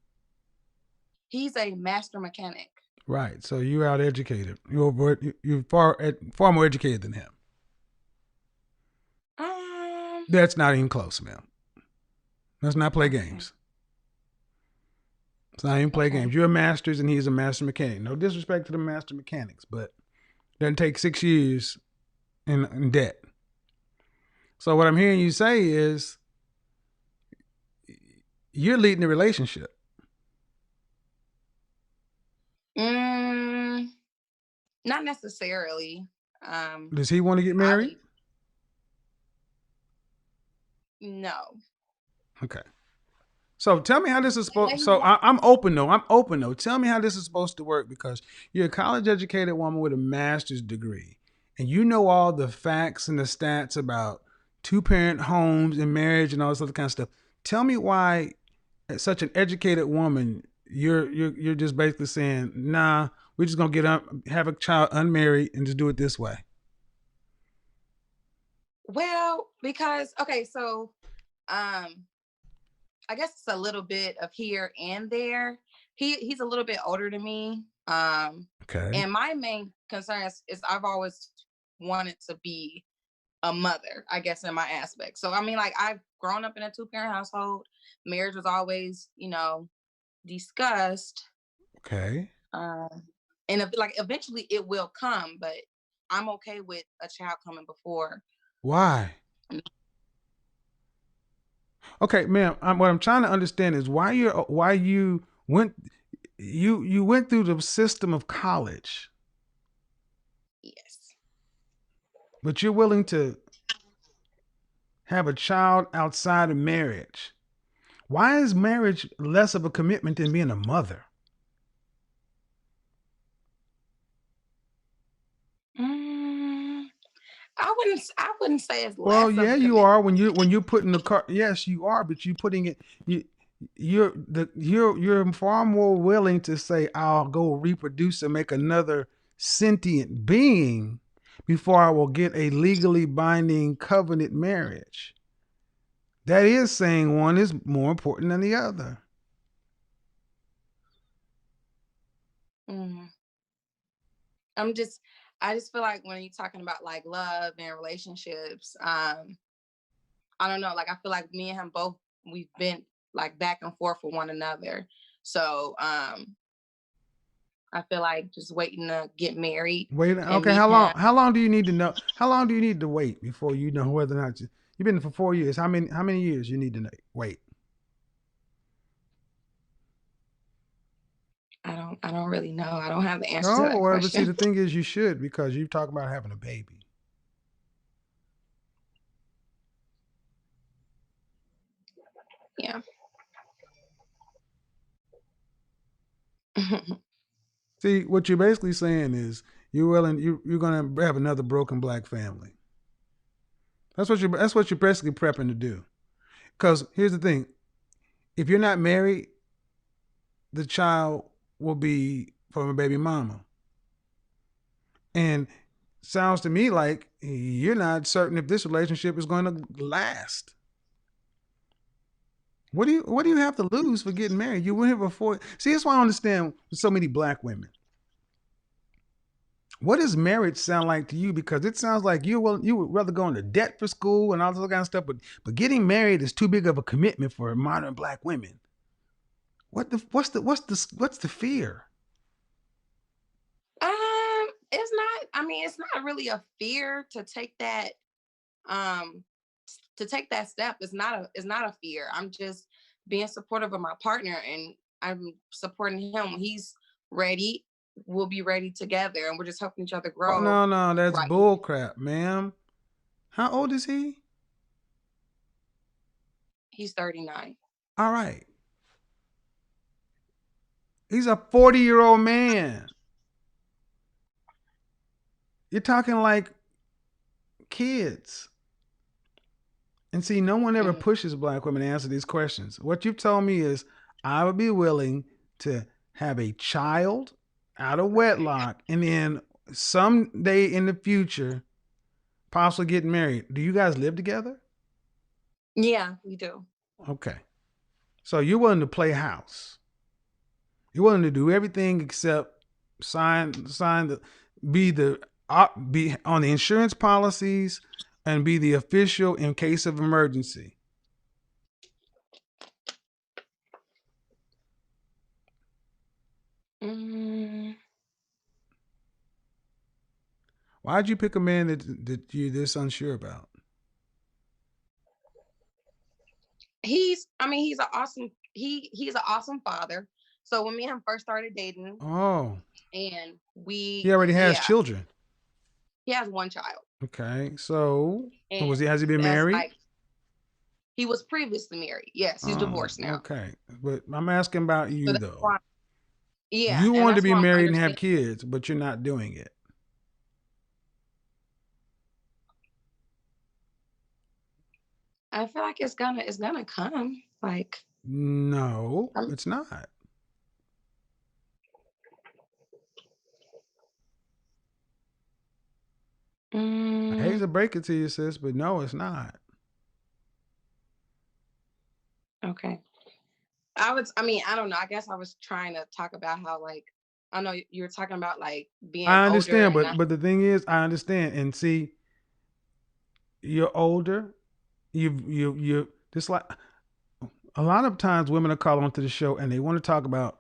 He's a master mechanic. Right. So you're out educated. You're far more educated than him. Um, That's not even close, man. Let's not play okay, games. It's not even play okay. games. You're a master's and he's a master mechanic. No disrespect to the master mechanics, but it doesn't take 6 years in debt. So what I'm hearing you say is you're leading the relationship. Mm, not necessarily. Does he want to get I married? would no. Okay. So tell me how this is And supposed. he So want, I'm open though. I'm open though. Tell me how this is supposed to work because you're a college educated woman with a master's degree, and you know all the facts and the stats about two parent homes and marriage and all this other kind of stuff. Tell me why, as such an educated woman, you're just basically saying, nah, we're just gonna have a child unmarried and just do it this way. well, because okay, so um I guess it's a little bit of here and there. He's a little bit older than me. Okay. And my main concern is I've always wanted to be a mother, I guess, in my aspect. So I mean, like I've grown up in a two-parent household. Marriage was always, discussed. Okay. Um, and like eventually it will come, but I'm okay with a child coming before. Why? Okay, ma'am. What I'm trying to understand is why you went through the system of college, Yes. but you're willing to have a child outside of marriage. Why is marriage less of a commitment than being a mother? Mm, I wouldn't say it's Well, less of yeah, a you commitment. are when you put in the car. Yes, you are, but you putting it. You're far more willing to say I'll go reproduce and make another sentient being before I will get a legally binding covenant marriage. That is saying one is more important than the other. Mm. I'm just I just feel like when you're talking about like love and relationships, I don't know, like I feel like me and him both we've been like back and forth with one another. So I feel like just waiting to get married Wait, and okay, meet him. how long do you need to know? How long do you need to wait before you know whether or not you've been for 4 years? How many years you need to wait? I don't really know. I don't have the answer to No, that well, but see, question. the thing is, you should because you talk about having a baby. Yeah. See, what you're basically saying is you're gonna have another broken black family. That's what you're basically prepping to do. Because here's the thing: if you're not married, the child will be from a baby mama, and sounds to me like you're not certain if this relationship is going to last. What do you have to lose for getting married? You were here before. See, that's why I understand so many black women. What does marriage sound like to you? Because it sounds like you would rather go into debt for school and all this other kind of stuff, but getting married is too big of a commitment for modern black women. What's the fear? it's not. I mean, it's not really a fear um to take that step. It's not a fear. I'm just being supportive of my partner, and I'm supporting him when he's ready. We'll be ready together, and we're just helping each other Oh grow. no, no, that's Right. bull crap, ma'am. How old is he? He's 39. All right. He's a 40-year-old man. You're talking like kids. And see, no one ever Mhm. pushes black women to answer these questions. What you've told me is I would be willing to have a child out of wedlock and then someday in the future possibly get married. Do you guys live together? Yeah, we do. Okay. So you're willing to play house. You're willing to do everything except sign the be on the insurance policies and be the official in case of emergency. Mm, Why'd you pick a man that you're this unsure about? he's an awesome he's an awesome father. So when me and him first started dating, Oh, and he we already has yeah, children. he has one child. Okay, so And has he been that's married? like, he was previously married. Yes, he's Oh, divorced now. okay. But I'm asking about So you that's though. why, yeah, You and want to that's be why I'm married and have understanding. kids, but you're not doing it. I feel like it's gonna come. Like, No, um, it's not. I hate mm, to break it to you, sis, but no, it's not. okay. I don't know. I guess I was trying to talk about how, like, I know you were talking about like being I older understand, and not. but the thing is, I understand. And see, you're older. You just like a lot of times women are called onto the show and they want to talk about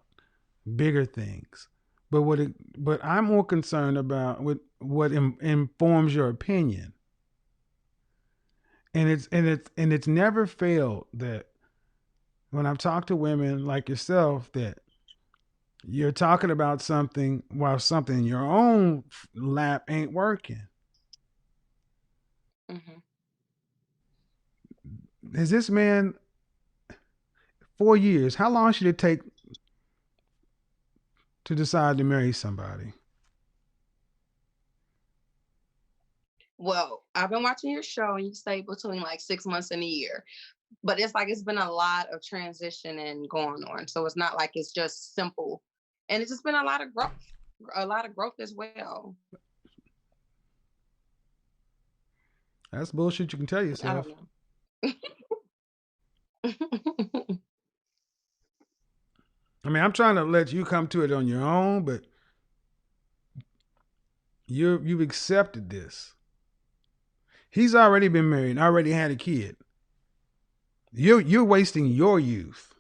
bigger things. But I'm more concerned about what informs your opinion. And it's never failed that when I've talked to women like yourself that you're talking about something while something in your own lap ain't working. Mhm. Is this man 4 years? How long should it take to decide to marry somebody? Well, I've been watching your show, and you say between like 6 months and a year, but it's like it's been a lot of transition and going on. So it's not like it's just simple, and it's just been a lot of growth as well. That's bullshit you can tell I don't yourself. know. I mean, I'm trying to let you come to it on your own, but you've accepted this. He's already been married, already had a kid. You're wasting your youth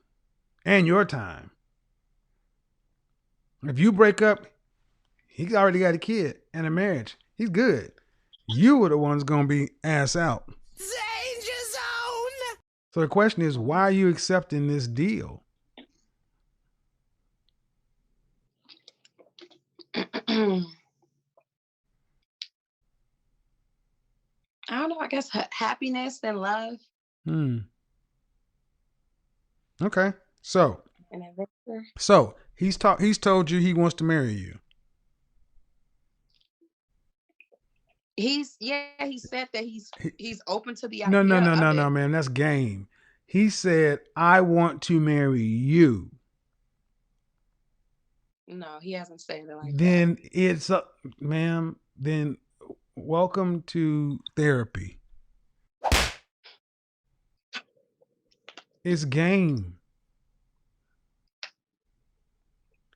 and your time. If you break up, he's already got a kid and a marriage. He's good. You were the ones gonna be ass out. Danger Zone! So the question is, why are you accepting this deal? I don't know. I guess happiness and love Hmm. Okay. So and adventure. he's told you he wants to marry you. He said that He, he's open to the no, no, idea no, of no, no, it. man. That's game. He said, "I want to marry you." No, he hasn't said it like that. Then it's up, ma'am. Then welcome to therapy. It's game,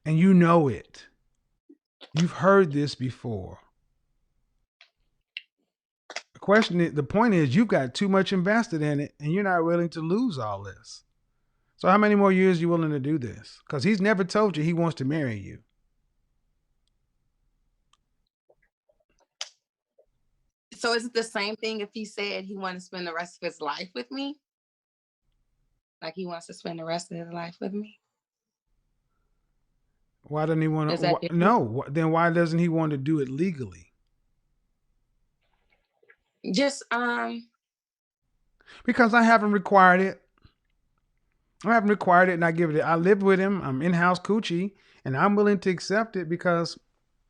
and you know it. You've heard this before. The point is, you've got too much invested in it, and you're not willing to lose all this. So, how many more years are you willing to do this? Because he's never told you he wants to marry you. So is it the same thing if he said he wanted to spend the rest of his life with me? Like he wants to spend the rest of his life with me? Why doesn't he want Is that to? different? No. Then why doesn't he want to do it legally? Just Because I haven't required it. I haven't required it, and I give it. I live with him. I'm in-house coochie, and I'm willing to accept it because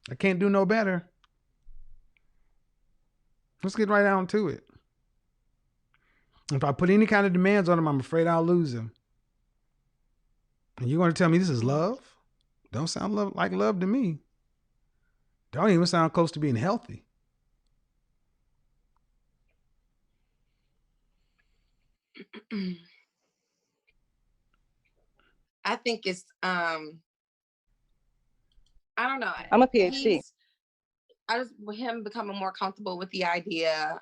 I can't do no better. Let's get right down to it. If I put any kind of demands on him, I'm afraid I'll lose him. And you're going to tell me this is love? Don't sound like love to me. Don't even sound close to being healthy. I think it's I don't know. I'm a PhD. He's I just with him becoming more comfortable with the idea.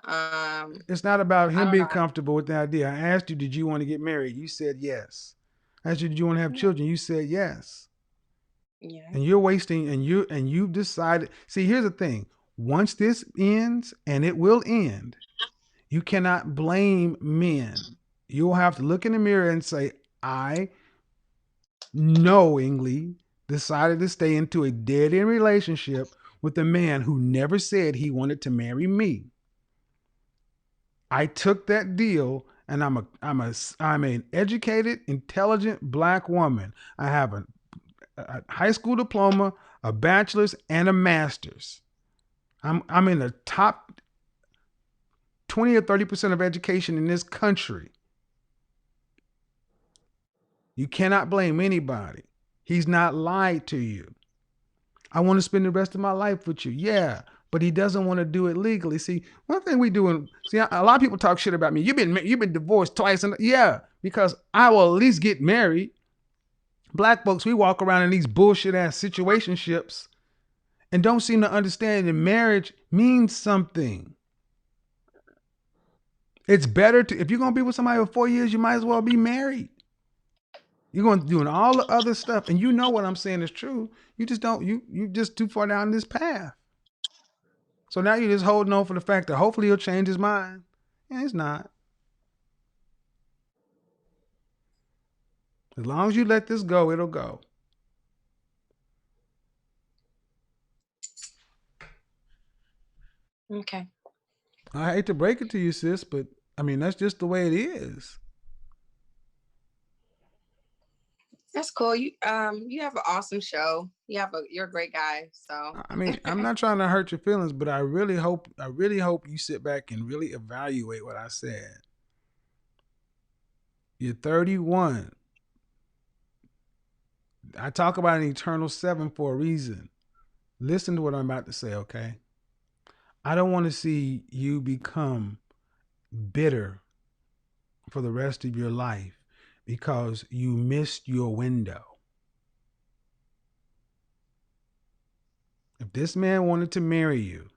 It's not about I him don't being know. comfortable with the idea. I asked you, did you want to get married? You said yes. I asked you, did you want to have children? You said yes. Yeah. And you're wasting, and you've decided. See, here's the thing. Once this ends, and it will end, you cannot blame men. You'll have to look in the mirror and say, I knowingly decided to stay into a dead end relationship with a man who never said he wanted to marry me. I took that deal, and I'm an educated, intelligent black woman. I have a high school diploma, a bachelor's, and a master's. I'm in the top 20 or 30% of education in this country. You cannot blame anybody. He's not lied to you. I want to spend the rest of my life with you. Yeah, but he doesn't want to do it legally. See, one thing we do, a lot of people talk shit about me. You've been divorced twice, and yeah, because I will at least get married. Black folks, we walk around in these bullshit ass situationships and don't seem to understand that marriage means something. It's better to, if you're gonna be with somebody for 4 years, you might as well be married. You're going to doing all the other stuff, and you know what I'm saying is true. You just don't. You just too far down this path. So now you're just holding on for the fact that hopefully he'll change his mind. And it's not. As long as you let this go, it'll go. Okay. I hate to break it to you, sis, but I mean that's just the way it is. That's cool. You have an awesome show. You're a great guy. So I mean, I'm not trying to hurt your feelings, but I really hope you sit back and really evaluate what I said. You're 31. I talk about an eternal 7 for a reason. Listen to what I'm about to say, okay? I don't want to see you become bitter for the rest of your life because you missed your window. If this man wanted to marry you,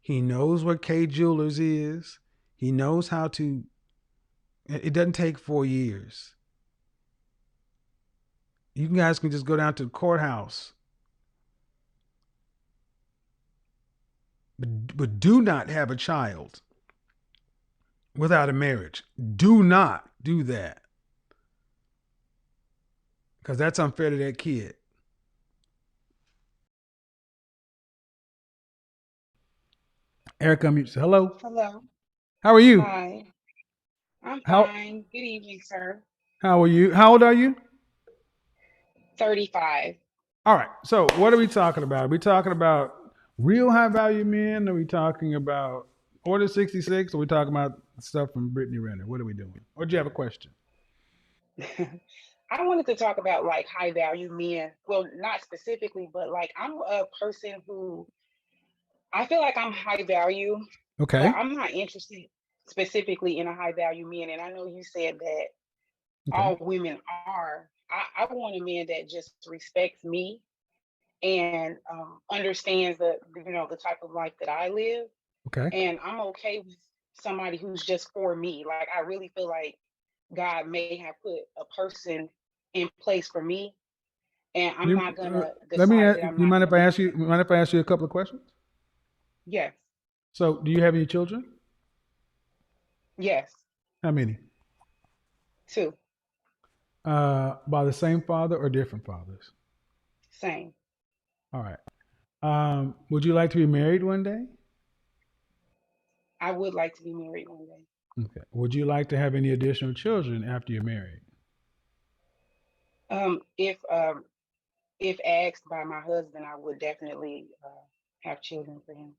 he knows what K Jewelers is. He knows how to, it doesn't take 4 years. You guys can just go down to the courthouse. But do not have a child without a marriage. Do not do that. Because that's unfair to that kid. Erica, hello. Hello. How are you? Hi. I'm How fine. Good evening, sir. how are you? How old are you? 35. All right. So what are we talking about? Are we talking about real high value men? Are we talking about Order 66? Are we talking about stuff from Brittany Renner? What are we doing? Or do you have a question? I wanted to talk about like high value men. Well, not specifically, but like I'm a person who I feel like I'm high value, but Okay. I'm not interested specifically in a high value man. And I know you said that Okay. all women are. I want a man that just respects me and understands the type of life that I live. Okay. And I'm okay with somebody who's just for me. Like I really feel like God may have put a person in place for me, and I'm not gonna Let me. decide that I'm You not mind gonna if I be ask with you? him. Mind if I ask you a couple of questions? Yes, So, do you have any children? yes, How many? two, By the same father or different fathers? same. All right. Would you like to be married one day? I would like to be married one day. Okay. Would you like to have any additional children after you're married? Um, if um, if asked by my husband, I would definitely have children for him.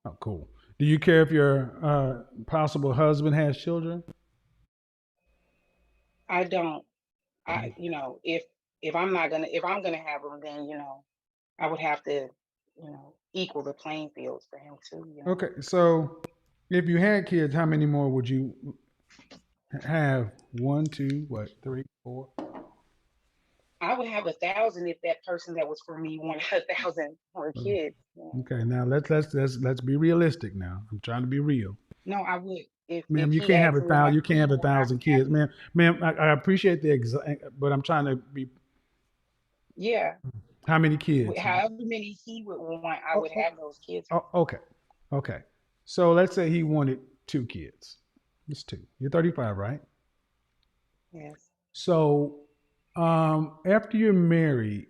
Oh, cool. Do you care if your possible husband has children? I don't. If I'm gonna have them, then I would have to equal the playing fields for him too. Okay, so if you had kids, how many more would you have? One, two, what, three, four? I would have 1,000 if that person that was for me wanted 1,000 more kids. Okay, now let's be realistic. Now I'm trying to be real, No, I would if ma'am. You he can't have asked a me if I thousand. You could can't have have a more, I thousand would have kids, them. ma'am. Ma'am, I appreciate the but I'm trying to be. Yeah, How many kids? however many he would want, I Oh, would oh, have those kids. oh, okay, okay. So let's say he wanted two kids. It's two. You're 35, right? Yes, So, after you're married,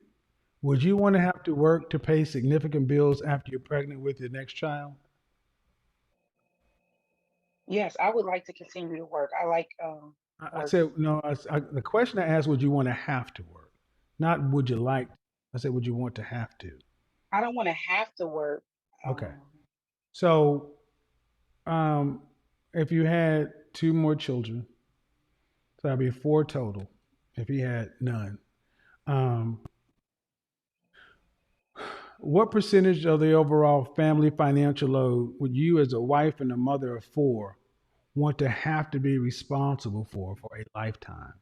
would you want to have to work to pay significant bills after you're pregnant with your next child? yes, I would like to continue to work. I like I working. said, no, the question I asked, would you want to have to work? Not would you like, I said, would you want to have to? I don't want to have to work. Okay. Um, So, um, if you had two more children, so that'd be four total if he had none. Um, what percentage of the overall family financial load would you, as a wife and a mother of four, want to have to be responsible for a lifetime?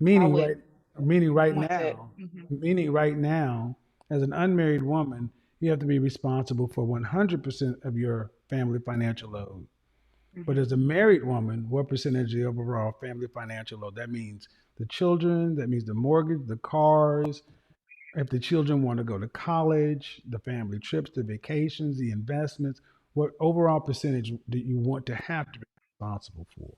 I Meaning would right, meaning right want to. now, meaning right now, as an unmarried woman, you have to be responsible for 100% of your family financial load. But Hmm. as a married woman, what percentage of the overall family financial load? That means the children, that means the mortgage, the cars, if the children want to go to college, the family trips, the vacations, the investments, what overall percentage do you want to have to be responsible for?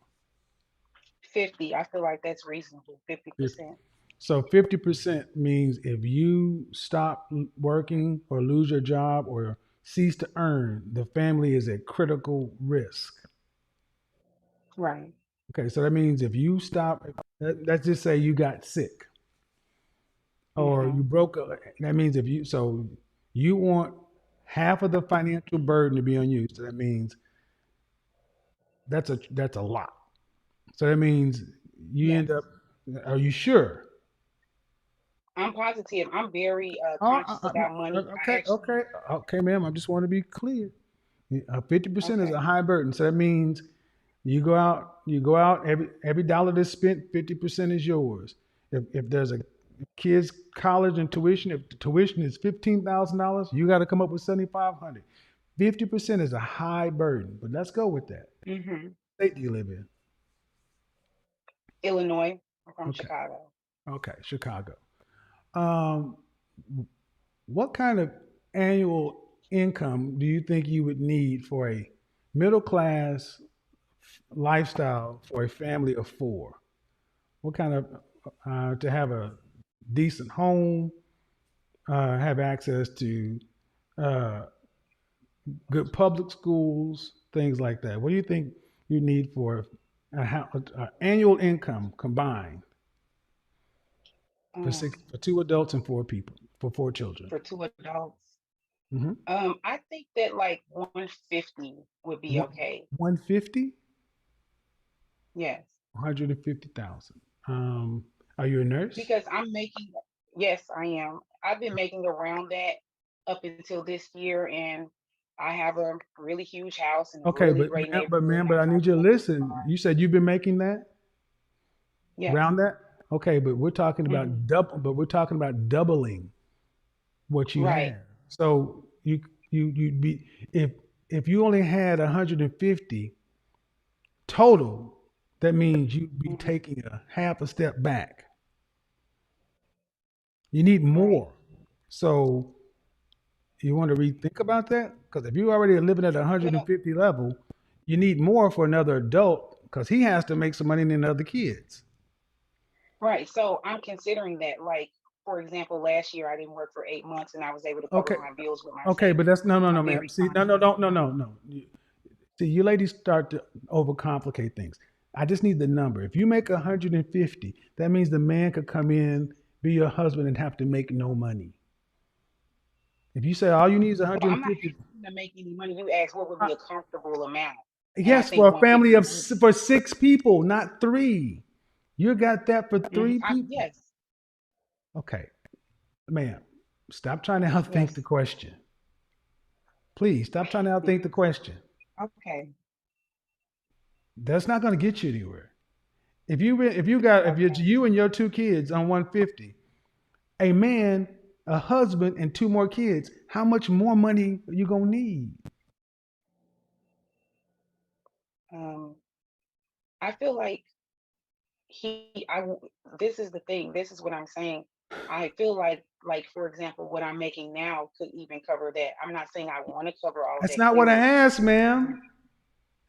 50. I feel like that's reasonable. fifty If, percent. so 50% means if you stop working or lose your job or cease to earn, the family is at critical risk. Right. Okay, so that means if you stop, let's just say you got sick or Hmm. you broke, that means if you, so you want half of the financial burden to be on you. So that means that's a lot. So that means you Yes. end up. Are you sure? I'm positive. I'm very Oh, conscious about money. I okay, actually. okay, okay, ma'am. I just want to be clear. 50% is a Okay. high burden. So that means you go out. Every dollar that's spent, 50% is yours. If there's a kid's college and tuition, if the tuition is $15,000, you got to come up with 7,500. 50% is a high burden, but let's go with that. Hmm. What state do you live in? Illinois. I'm from Okay, Chicago. okay, Chicago. Um, what kind of annual income do you think you would need for a middle class lifestyle for a family of four? What kind of to have a decent home, have access to uh, good public schools, things like that. What do you think you need for annual income combined for Um, for two adults and four people for four children? for two adults. Mm-hmm. I think that like 150 would be okay. 150, Yes. 150,000. Are you a nurse? Because I'm making, yes, I am. I've been making around that up until this year, and I have a really huge house in a Okay, really but great ma'am, neighborhood. but I I need drive you a to luxury listen. car. You said you've been making that Yes. around that. Okay, but we're talking Hmm. about doubling what you Right. have. So you'd be if you only had 150 total, that means you'd be Hmm. taking a half a step back. You need Right. more. So you want to rethink about that? Because if you already are living at Well, 150 level, you need more for another adult because he has to make some money than the other kids. right. So I'm considering that. Like, for example, last year I didn't work for 8 months, and I was able to cover Okay, my bills with my okay, but savings. that's no, no, I'm no, ma'am. very See, no, no, conscious. no, no, no, no. See, you ladies start to overcomplicate things. I just need the number. If you make 150, that means the man could come in, be your husband, and have to make no money. If you say all you need is Well, I'm not 150, asking to make any money. You asked what would be a comfortable amount, and I yes, think for a family 150 of would. for 6 people, not three. You got that for three people. Yes, Okay, ma'am, stop trying to outthink the yes. question. Please stop trying to outthink the question. Okay, That's not going to get you anywhere. If it's okay. you and your 2 kids on 150, a man, a husband, and 2 more kids, how much more money are you gonna need? Um, I feel like he. This is the thing. This is what I'm saying. I feel like for example, what I'm making now could even cover that. I'm not saying I want to cover all of That's that not what I clearly. asked, ma'am.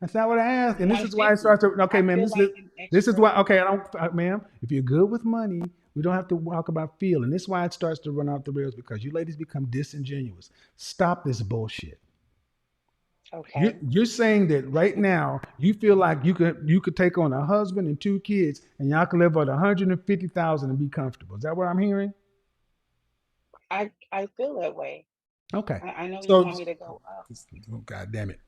That's not what I asked. And this is why I 150. start to. Okay, I ma'am. feel This like is an this is extra. why. Okay, I don't, ma'am. If you're good with money, we don't have to talk about feeling. This is why it starts to run off the rails because you ladies become disingenuous. Stop this bullshit. Okay. You're saying that right now you feel like you could take on a husband and 2 kids and y'all can live on 150,000 and be comfortable. Is that what I'm hearing? I feel that way. Okay. I know you So, want me to go up. oh, God damn it.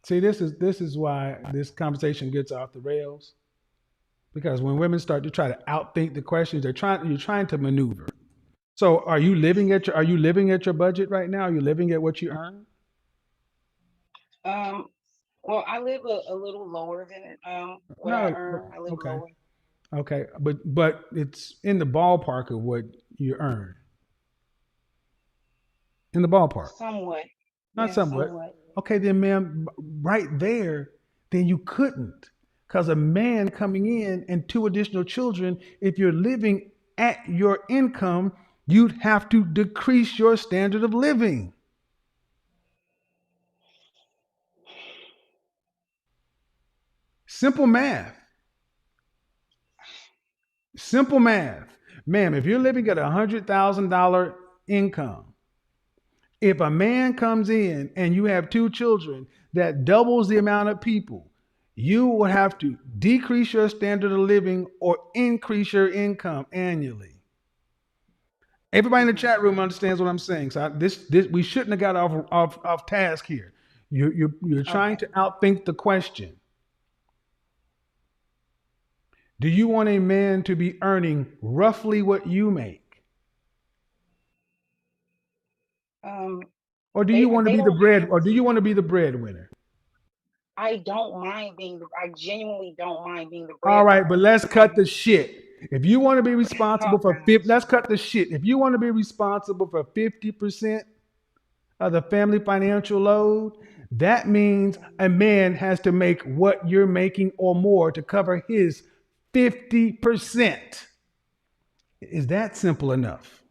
See, this is why this conversation gets off the rails because when women start to try to outthink the questions, you're trying to maneuver. So, are you living at your budget right now? Are you living at what you earn? Um, well, I live a little lower than what Not I a, earn. I live okay. lower, Okay, but it's in the ballpark of what you earn. In the ballpark. somewhat. Not Yeah, somewhat. somewhat. Okay, then, ma'am, right there, then you couldn't. Because a man coming in and 2 additional children, if you're living at your income, you'd have to decrease your standard of living. Simple math. Simple math. Ma'am, if you're living at $100,000 income, if a man comes in and you have 2 children, that doubles the amount of people. You will have to decrease your standard of living or increase your income annually. Everybody in the Hmm. chat room understands what I'm saying. So this we shouldn't have got off task here. You're trying to Okay. outthink the question. Do you want a man to be earning roughly what you make, Um, or do you want to they be the don't bread, have or do you to. want to be the breadwinner? I don't mind being the. I genuinely don't mind being the All right, breadwinner. but let's I'm. cut the shit. If you want to be Oh responsible for 50, gosh. let's cut the shit. If you want to be responsible for 50% of the family financial load, that means a man has to make what you're making or more to cover his 50%. Is that simple enough?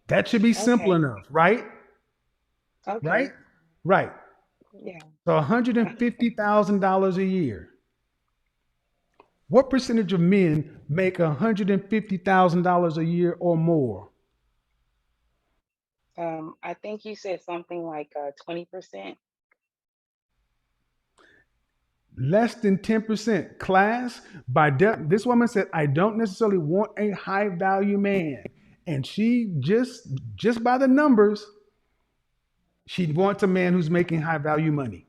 That should be simple Okay. enough, right? Right? Okay. Right. Yeah. So $150,000 a year. What percentage of men make $150,000 a year or more? I think you said something like 20%. Less than 10%. Class, this woman said, I don't necessarily want a high value man. And she just by the numbers, she wants a man who's making high value money.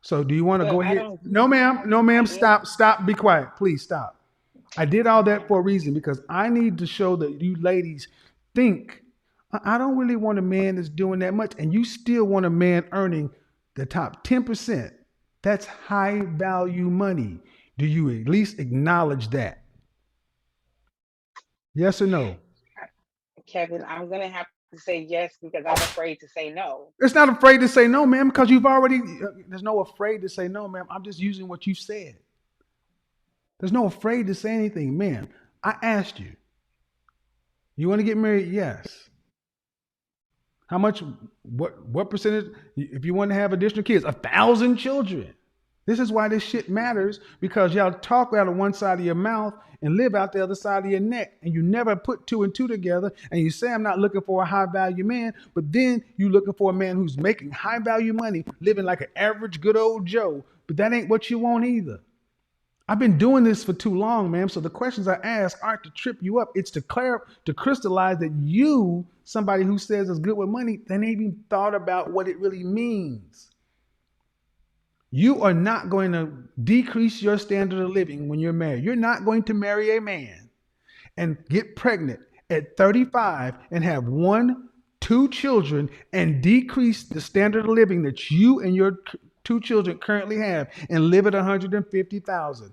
So do you want to But go I ahead? don't No, do ma'am. No, ma'am. high end. Stop. Be quiet. Please stop. I did all that Okay. for a reason because I need to show that you ladies think I don't really want a man that's doing that much, and you still want a man earning the top 10%. That's high value money. Do you at least acknowledge that? Yes or no? Kevin, I'm gonna have to say yes because I'm afraid to say no. It's not afraid to say no, ma'am, because you've already, there's no afraid to say no, ma'am. I'm just using what you said. There's no afraid to say anything, ma'am. I asked you, you want to get married? Yes. How much? What percentage? If you want to have additional kids, 1,000 children. This is why this shit matters, because y'all talk out of one side of your mouth and live out the other side of your neck. And you never put two and two together. And you say, I'm not looking for a high value man, but then you looking for a man who's making high value money, living like an average good old Joe. But that ain't what you want either. I've been doing this for too long, man. So the questions I ask aren't to trip you up. It's to crystallize that you, somebody who says is good with money, they ain't even thought about what it really means. You are not going to decrease your standard of living when you're married. You're not going to marry a man and get pregnant at 35 and have two children and decrease the standard of living that you and your two children currently have and live at 150,000.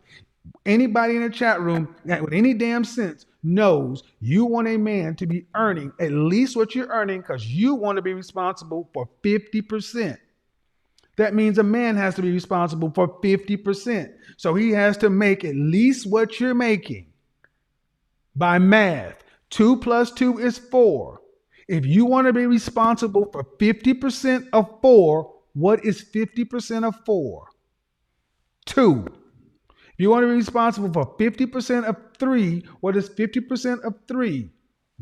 Anybody in the chat room with any damn sense knows you want a man to be earning at least what you're earning because you want to be responsible for 50%. That means a man has to be responsible for 50%. So he has to make at least what you're making by math. 2 plus 2 is 4. If you want to be responsible for 50% of 4, what is 50% of 4? 2. If you want to be responsible for 50% of 3, what is 50% of 3?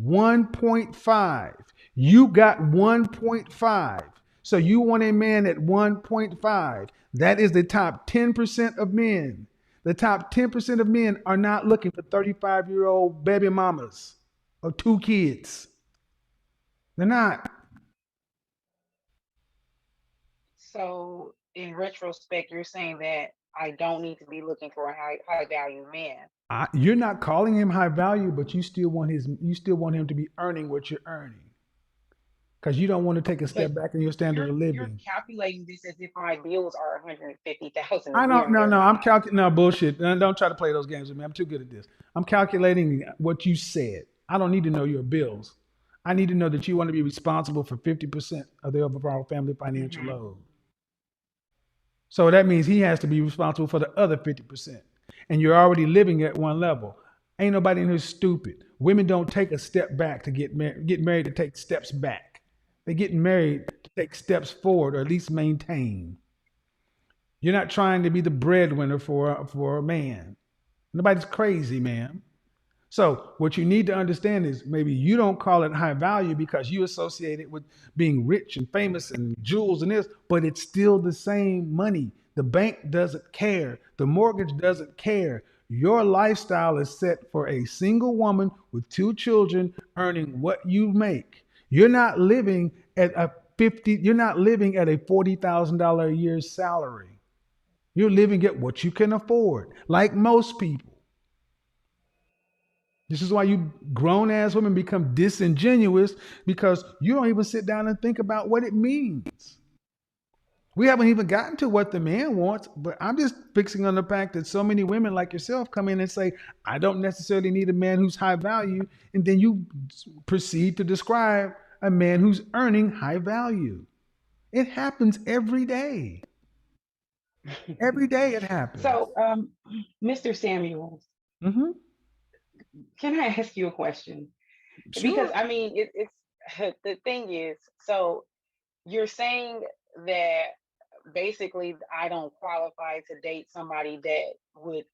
1.5. You got 1.5. So you want a man at 1.5. That is the top 10% of men. The top 10% of men are not looking for 35-year-old baby mamas or 2 kids. They're not. So in retrospect, you're saying that I don't need to be looking for a high value man. You're not calling him high value, but you still want him to be earning what you're earning. Because you don't want to take a step But back in your standard of you're living. calculating this as if my bills are 150,000 I a year don't. and No, they're no. I'm not. calculating. No bullshit. Don't try to play those games with me. I'm too good at this. I'm calculating what you said. I don't need to know your bills. I need to know that you want to be responsible for 50% of the overall family financial Hmm. load. So that means he has to be responsible for the other 50%. And you're already living at one level. Ain't nobody in here stupid. Women don't take a step back to get married. Get married to take steps back. They get married to take steps forward or at least maintain. You're not trying to be the breadwinner for a man. Nobody's crazy, man. So what you need to understand is maybe you don't call it high value because you associate it with being rich and famous and jewels and this, but it's still the same money. The bank doesn't care. The mortgage doesn't care. Your lifestyle is set for a single woman with 2 children earning what you make. You're not living at you're not living at a $40,000 a year salary. You're living at what you can afford, like most people. This is why you grown ass women become disingenuous because you don't even sit down and think about what it means. We haven't even gotten to what the man wants, but I'm just fixing on the fact that so many women like yourself come in and say, I don't necessarily need a man who's high value. And then you proceed to describe a man who's earning high value. It happens every day. Every day it happens. So, Mr. Samuels, Hmm. can I ask you a question? Because Sure. I mean, it's the thing is, so you're saying that basically I don't qualify to date somebody that would,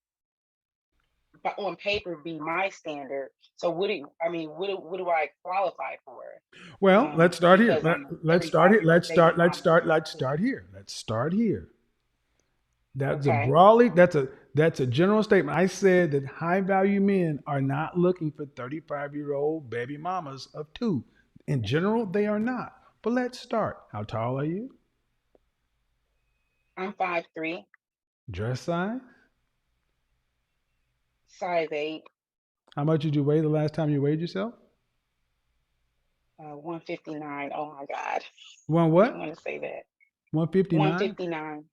but on paper, be my standard. So what do I qualify for? Well, let's start here. Because I'm a Let's start it. 35-year-old baby mama. Let's start here. Let's start here. That's a Okay. broadly. That's a general statement. I said that high value men are not looking for 35-year-old baby mamas of 2. In general, they are not. But let's start. How tall are you? I'm 5'3", Dress size? size 8, How much did you weigh the last time you weighed yourself? 159. Oh my God. One I didn't what? want to say that. 159? 159.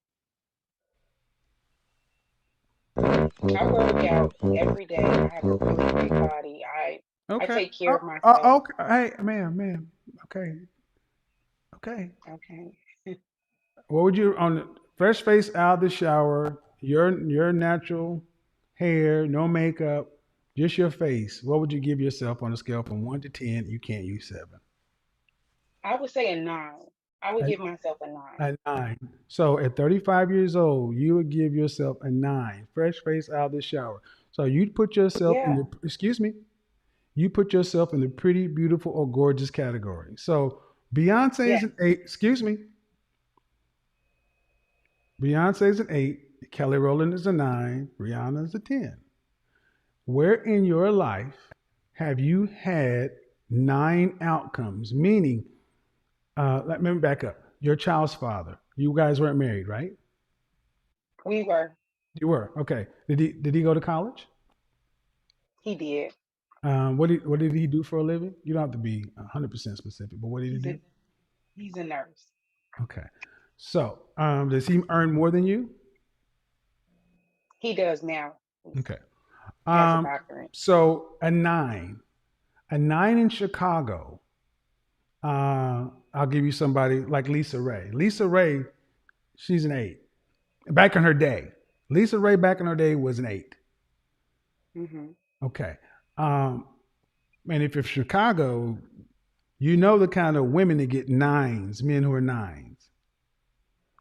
I work out every day. I have a really great body. I Okay. take care of myself. Okay. Hey, man. Okay. Okay. Okay. What would you on the fresh face out of the shower, your natural hair, no makeup, just your face? What would you give yourself on a scale from 1 to 10? You can't use 7. I would say a 9. I would A, give myself a 9. a nine. So at 35 years old, you would give yourself a nine, fresh face out of the shower. So you'd put yourself in Yeah. the, excuse me, you put yourself in the pretty, beautiful, or gorgeous category. So Beyonce's Yes. an eight, excuse me, Beyonce's an eight, Kelly Rowland is a nine, Rihanna is a 10. Where in your life have you had nine outcomes? Meaning, let me back up. Your child's father. You guys weren't married, right? We were. You were. Okay. Did he go to college? He did. What did he do for a living? You don't have to be 100% specific, but what did he He's do? a he's a nurse. Okay. So, does he earn more than you? He does now. Okay. He has a Um, doctorate. so a nine in Chicago. I'll give you somebody like Lisa Ray. Lisa Ray, she's an eight. Back in her day, Lisa Ray back in her day was an eight. Mhm. Okay. Um, and if you're Chicago, you know the kind of women that get nines, men who are nines,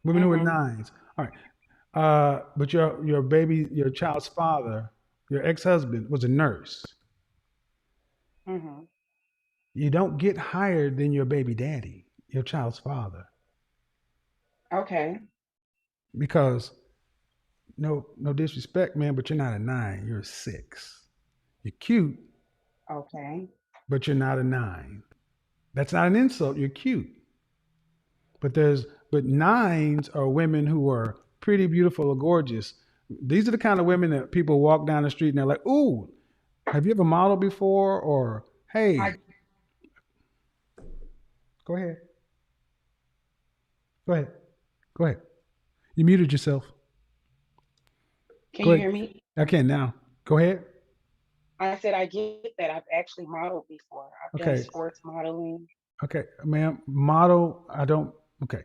women who are Mhm. nines. All right. But your child's father, your ex-husband was a nurse. Mhm. You don't get higher than your baby daddy, your child's father, Okay. because no disrespect, man, but you're not a nine. You're a six. You're cute, Okay. but you're not a nine. That's not an insult. You're cute, but nines are women who are pretty, beautiful, or gorgeous. These are the kind of women that people walk down the street and they're like, "Ooh, have you ever modeled before?" Or, I "Hey, go ahead, go ahead, go ahead." You muted yourself. Can Go you ahead. hear me? I can now. Go ahead. I said I get that. I've actually modeled before. I've done Okay. sports modeling. Okay, ma'am. Model. I don't. Okay.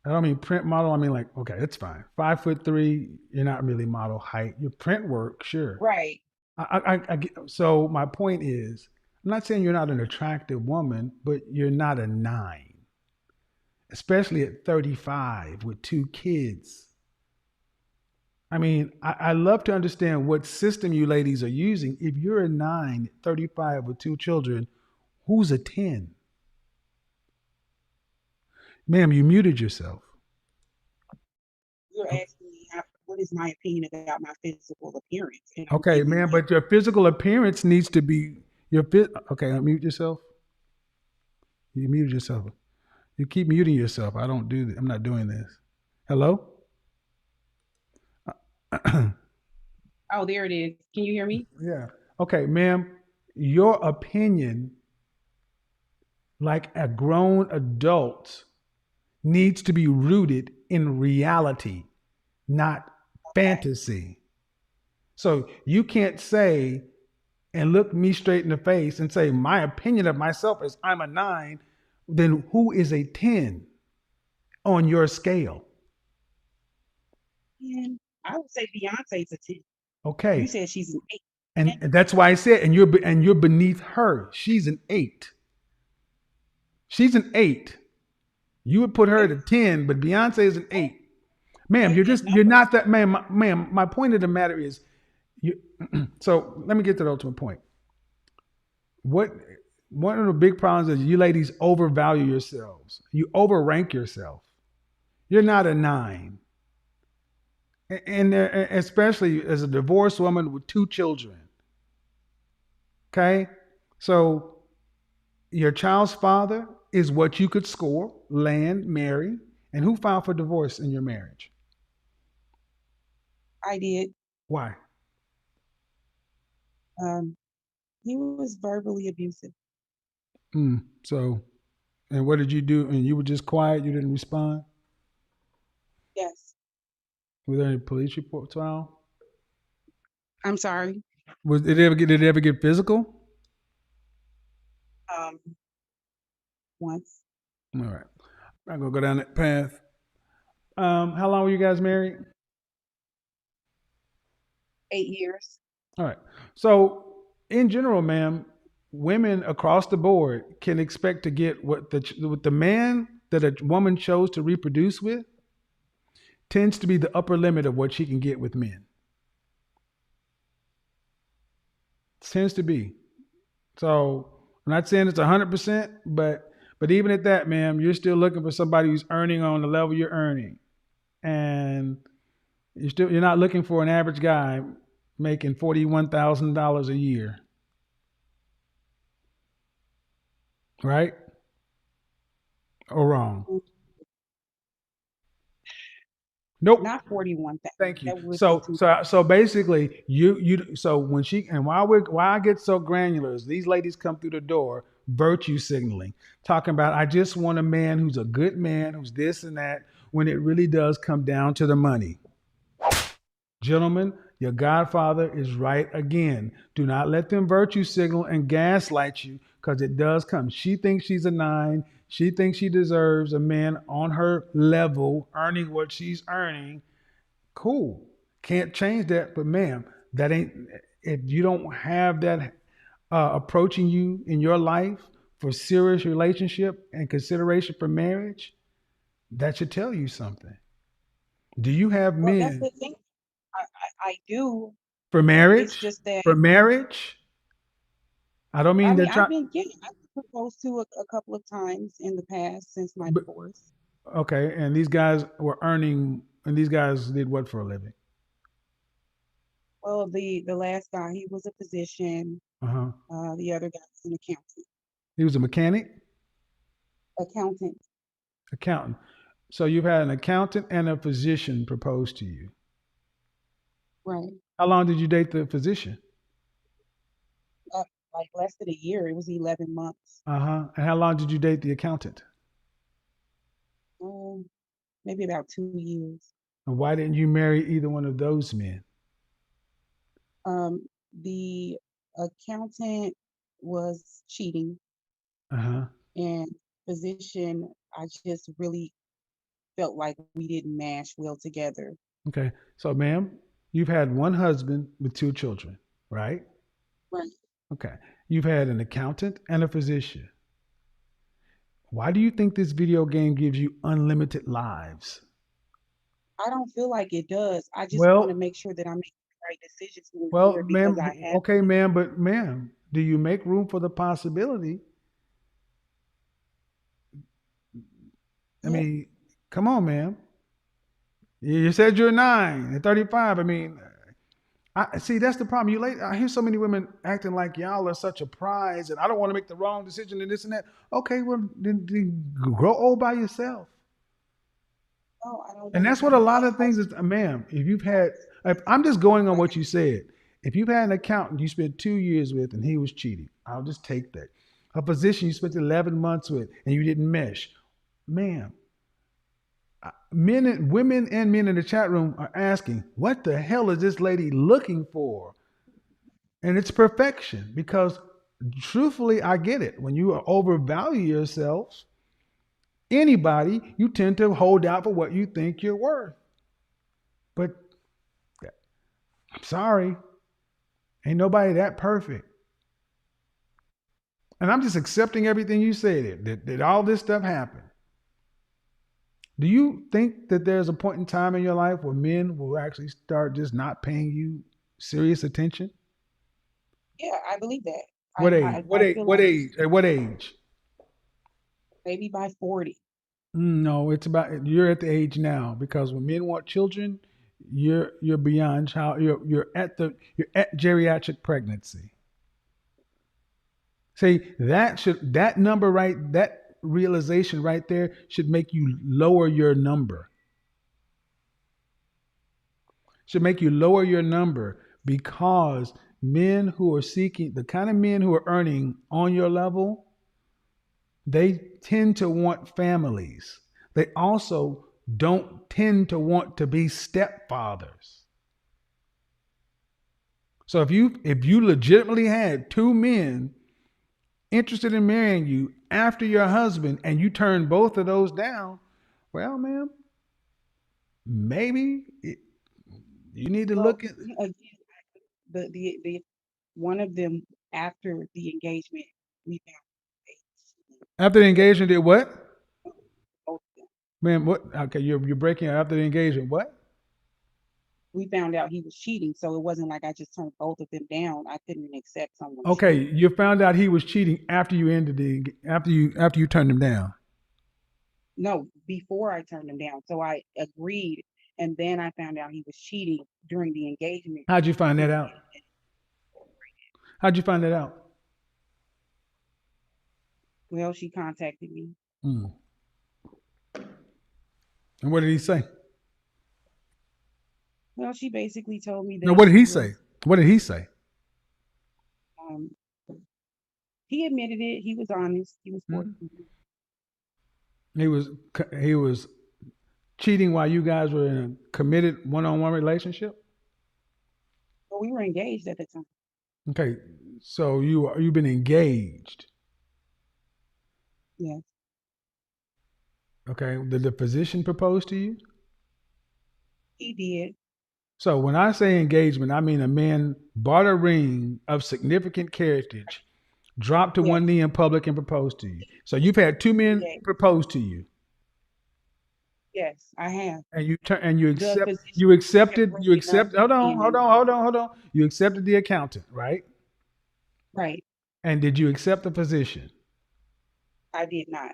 I don't mean print model. I mean like. Okay, it's fine. 5'3". You're not really model height. Your print work, sure. Right. I get. So my point is, I'm not saying you're not an attractive woman, but you're not a nine, especially at 35 with two kids. I mean, I love to understand what system you ladies are using. If you're a nine, 35 with two children, who's a 10? Ma'am, you muted yourself. You're asking me what is my opinion about my physical appearance, and I'm Okay, giving man, my but your physical appearance needs to be your fit. Okay, unmute yourself. You muted yourself. You keep muting yourself. I don't do that. I'm not doing this. Hello? oh, there it is. Can you hear me? Yeah. Okay, ma'am, your opinion, like a grown adult, needs to be rooted in reality, not Okay. fantasy. So you can't say and look me straight in the face and say, my opinion of myself is I'm a nine, then who is a 10 on your scale? And I would say Beyonce's a 10. You Okay. said she's an 8. And And that's why I said, and you're beneath her. She's an eight. She's an eight. You would put her at a 10, but Beyonce is an eight. Ma'am, okay, and you're numbers. not that, ma'am, my point of the matter is, you, so let me get to the ultimate point. What One of the big problems is you ladies overvalue yourselves. You overrank yourself. You're not a nine, and especially as a divorced woman with two children. Okay, so your child's father is what you could score, land, marry, and who filed for divorce in your marriage? I did. Why? Um, he was verbally abusive. So, and what did you do? And you were just quiet. You didn't respond. Yes. Was there any police reports filed? I'm sorry. Did it ever get physical? Um, once. All right. I'm gonna go down that path. How long were you guys married? 8 years. All right. So, in general, ma'am, women across the board can expect to get what the man that a woman chose to reproduce with tends to be the upper limit of what she can get with men. Tends to be. So I'm not saying it's 100%, but even at that, ma'am, you're still looking for somebody who's earning on the level you're earning, and you're not looking for an average guy making $41,000 a year, right? Or wrong? Mm, Nope. not 41,000. Thank you. That would be So too so so basically, so when she and why I get so granular is these ladies come through the door virtue signaling, talking about I just want a man who's a good man, who's this and that. When it really does come down to the money, gentlemen, your godfather is right again. Do not let them virtue signal and gaslight you because it does come. She thinks she's a nine. She thinks she deserves a man on her level, earning what she's earning. Cool. Can't change that, but ma'am, that ain't, if you don't have that approaching you in your life for serious relationship and consideration for marriage, that should tell you something. Do you have well. That's men the thing. I do. for It's marriage? just that For marriage? I don't I mean mean that. I've been getting I've been proposed to a couple of times in the past since my But, divorce. okay, and these guys were earning, and these guys did what for a living? Well, the last guy, he was a physician. Uh huh. The other guy was an accountant. He was a mechanic, Accountant, accountant. So you've had an accountant and a physician propose to you. right? How long did you date the physician? Uh, like less than a year. It was 11 months. Uh huh. And how long did you date the accountant? Um, Maybe about 2 years. And why didn't you marry either one of those men? The accountant was cheating, Uh huh. and physician, I just really felt like we didn't mash well together. Okay. So, ma'am, you've had one husband with two children, right? Right. Okay. You've had an accountant and a physician. Why do you think this video game gives you unlimited lives? I don't feel like it does. I just want to Well, make sure that I'm making the right decisions moving well, forward because ma'am, I have okay, ma'am, but ma'am, do you make room for the possibility? I yeah. mean, come on, ma'am. You said you're nine and 35. I mean, I see that's the problem. I hear so many women acting like y'all are such a prize, and I don't want to make the wrong decision and this and that. Okay, well then grow old by yourself. No, I don't And want to that's what do a that. lot of things is, ma'am. If I'm just going on Right. what you said. If you've had an accountant you spent 2 years with and he was cheating, I'll just take that. A physician you spent 11 months with and you didn't mesh, ma'am. Men and women and men in the chat room are asking, what the hell is this lady looking for? And it's perfection because truthfully, I get it. When you overvalue yourself, anybody, you tend to hold out for what you think you're worth. But I'm sorry, ain't nobody that perfect. And I'm just accepting everything you said, that all this stuff happened. Do you think that there's a point in time in your life where men will actually start just not paying you serious attention? Yeah, I believe that. What age? What I age? feel What like age? At what age? maybe by 40. No, it's about you're at the age now because when men want children, you're beyond child. You're at geriatric pregnancy. See that number right, that realization right there should make you lower your number. Should make you lower your number because men who are seeking the kind of men who are earning on your level, they tend to want families. They also don't tend to want to be stepfathers. So if you legitimately had two men interested in marrying you after your husband and you turn both of those down, well, ma'am, maybe you need to Well, look at again, the one of them after the engagement, we found AIDS. after the engagement did what? Man, what? Okay, you're breaking up after the engagement. What? We found out he was cheating, so it wasn't like I just turned both of them down. I couldn't accept someone Okay, cheating. you found out he was cheating after you ended the after you turned him down. No, before I turned him down. So I agreed, and then I found out he was cheating during the engagement How'd you find that period. out? How'd you find that out? Well, she contacted me. Mm. And what did he say? Well, she basically told me No, that what did she he say? was. What did he say? Um, he admitted it. He was honest. He was Hmm. forthcoming. He was he was cheating while you guys were in a committed one-on-one relationship. But we were engaged at the time. Okay, so you've been engaged. Yes, Okay, did the physician propose to you? he did. So when I say engagement, I mean a man bought a ring of significant carriage, dropped to one Yes, knee in public, and proposed to you. So you've had two men yes, propose to you, yes. I have. and you The accept physician you kept accepted you bringing up accept. Hold on, hold women. on, hold on, hold on. You accepted the accountant, right? Right. And did you accept the physician? I did not.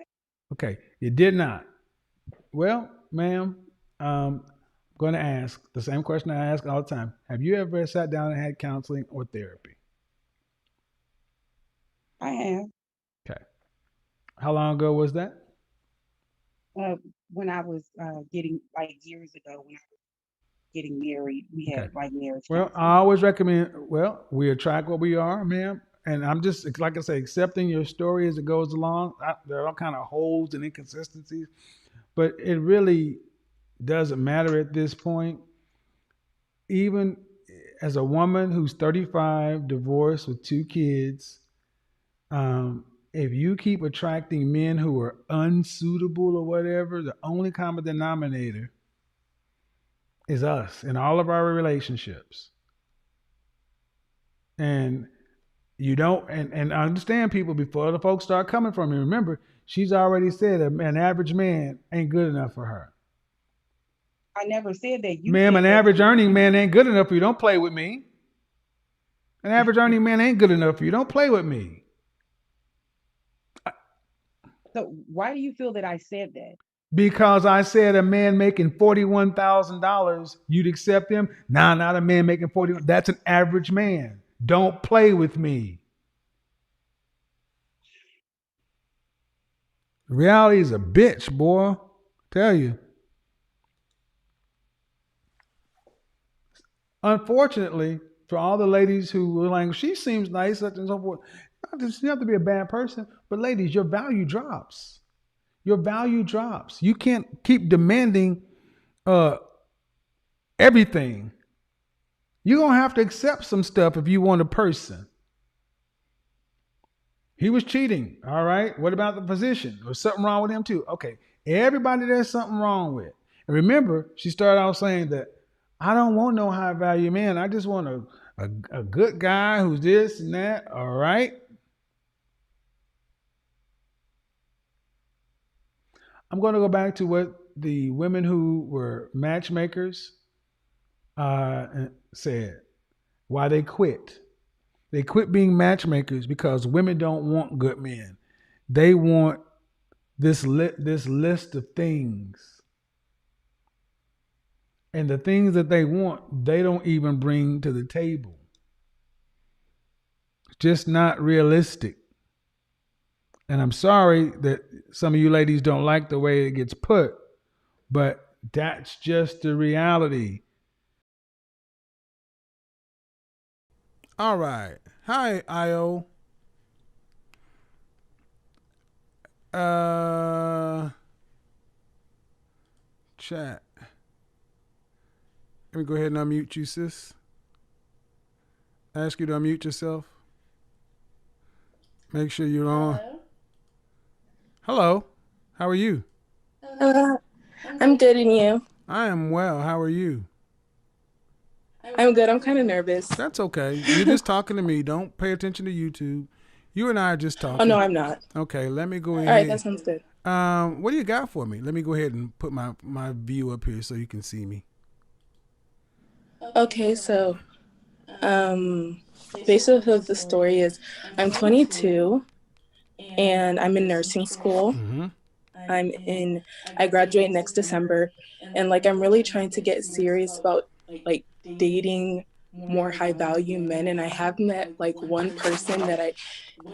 Okay, you did not. Well, ma'am, I'm going to ask the same question I ask all the time. Have you ever sat down and had counseling or therapy? I have. Okay. How long ago was that? Uh, when I was getting like years ago, when I was getting married, we Okay. had like marriage Well, I counseling. always recommend, well, we attract what we are, ma'am. And I'm just, like I say, accepting your story as it goes along. There are all kind of holes and inconsistencies, but it really doesn't matter at this point. Even as a woman who's 35, divorced with two kids, if you keep attracting men who are unsuitable or whatever, the only common denominator is us in all of our relationships. And you don't, and I understand people before the folks start coming from me. Remember, she's already said an average man ain't good enough for her. I never said that. You Ma'am, said an that to average me. earning man ain't good enough for you. Don't play with me. An average earning man ain't good enough for you. Don't play with me. So why do you feel that I said that? Because I said a man making $41,000, you'd accept him. Nah, not a man making 40. Okay. That's an average man. Don't play with me. Reality is a bitch, boy. Tell you. Unfortunately, for all the ladies who were like, she seems nice, such and so forth. Not just, you have to be a bad person, but ladies, your value drops. Your value drops. You can't keep demanding uh, everything. You're gonna have to accept some stuff if you want a person. He was cheating. All right. What about the physician? Was something wrong with him too? Okay. Everybody there's something wrong with. And remember, she started out saying that I don't want no high value man. I just want a good guy who's this and that. All right. I'm going to go back to what the women who were matchmakers said. Why they quit. They quit being matchmakers because women don't want good men. They want this list of things, and the things that they want, they don't even bring to the table. It's just not realistic. And I'm sorry that some of you ladies don't like the way it gets put, but that's just the reality. All right. Hi, Io. Uh, chat. Let me go ahead and unmute you, sis. Ask you to unmute yourself. Make sure you're on. Hello. How are you? Uh, I'm good, and you? I am well. How are you? I'm good. I'm kind of nervous. That's okay. You're just talking to me. Don't pay attention to YouTube. You and I are just Oh, no, talking. I'm not. Okay, let me go All right, that ahead. sounds good. What do you got for me? Let me go ahead and put my view up here so you can see me. Okay, so um, based off of the story is I'm 22 and I'm in nursing school. Mm-hmm. I'm in, I graduate next December, and like I'm really trying to get serious about like dating more high value men. And I have met like one person that I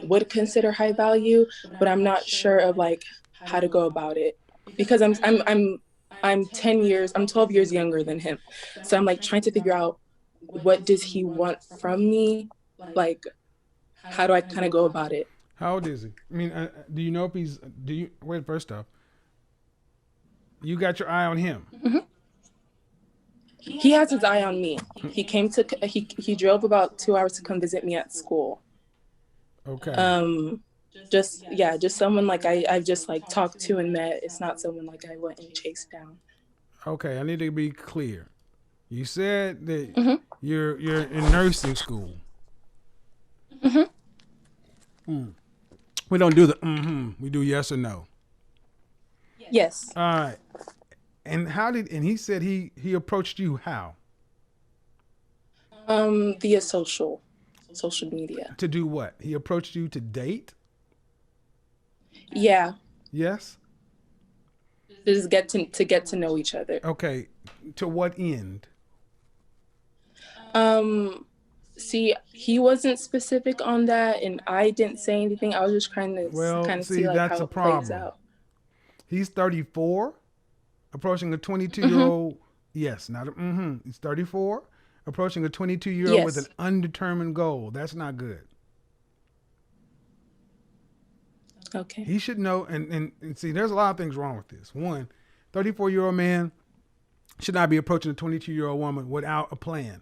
would consider high value, but I'm not sure of like how to go about it because I'm 10 years, I'm 12 years younger than him. So I'm like trying to figure out what does he want from me? Like, how do I kind of go about it? How old is he? I mean, do you know if he's? Do you wait? First off, you got your eye on him. Mhm. He has his eye on me. He came to he drove about 2 hours to come visit me at school. Okay. Um, just yeah, just someone like I've just like talked to and met. It's not someone like I went and chased down. Okay. I need to be clear. You said that Hmm. you're in nursing school. Hmm. Mm. We don't do the mm-hmm. We do yes or no. Yes. All right. And how did? And he said he approached you how? Via social media. To do what? He approached you to date? Yeah, Yes. just get to know each other. Okay. To what end? Um, See, he wasn't specific on that, and I didn't say anything. I was just trying to Well, kind of see see, like that's how a it plays problem. out. He's 34, approaching a 22-year Hmm. old. Yes, not a, mm-hmm. He's 34, approaching a 22-year-old with an Yes. undetermined goal. That's not good. Okay. He should know. And see, there's a lot of things wrong with this. One, 34-year-old man should not be approaching a 22-year-old woman without a plan.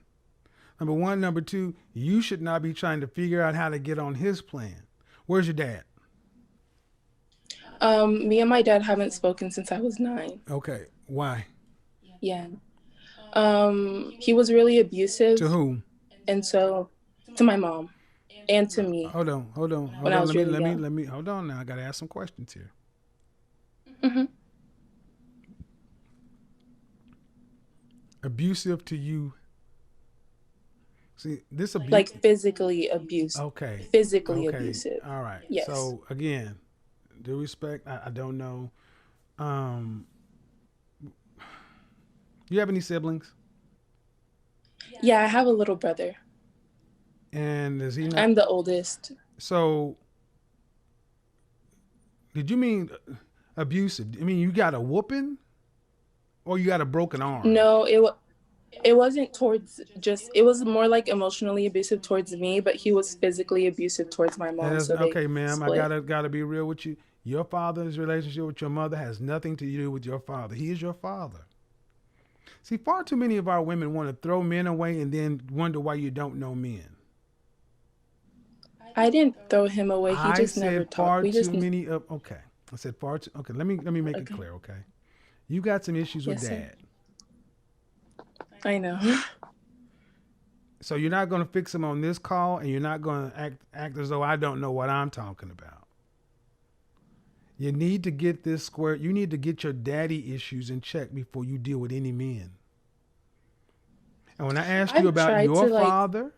Number one. Number two, you should not be trying to figure out how to get on his plan. Where's your dad? Me and my dad haven't spoken since I was 9. Okay. Why? Yeah. He was really To abusive, whom? and so to my mom and to me Hold on. Hold on. when Hold I on. was really young. Let me. Hold on now. I got to ask some questions here. Hmm. Abusive to you. See, this abuse. Like physically abused, Okay. physically Okay. abusive. All right. Yes. So again, due respect. I don't know. Um, you have any siblings? Yeah, I have a little brother. And is he not? I'm the oldest. So, did you mean abusive? I mean, you got a whooping, or you got a broken arm? No, it wasn't towards just it was more like emotionally abusive towards me, but he was physically abusive towards my And mom, that's, so they okay, ma'am. I split. gotta be real with you. Your father's relationship with your mother has nothing to do with your father. He is your father. See, far too many of our women want to throw men away and then wonder why you don't know men. I didn't throw him away. He I just never said talked. far We just too many of. Okay, I said far too. Okay, let me make it okay. clear. Okay, you got some issues with Yes, sir. dad, I know. so you're not going to fix them on this call, and you're not going to act as though I don't know what I'm talking about. You need to get this square. You need to get your daddy issues in check before you deal with any men. And when I asked you I've about tried your to like father,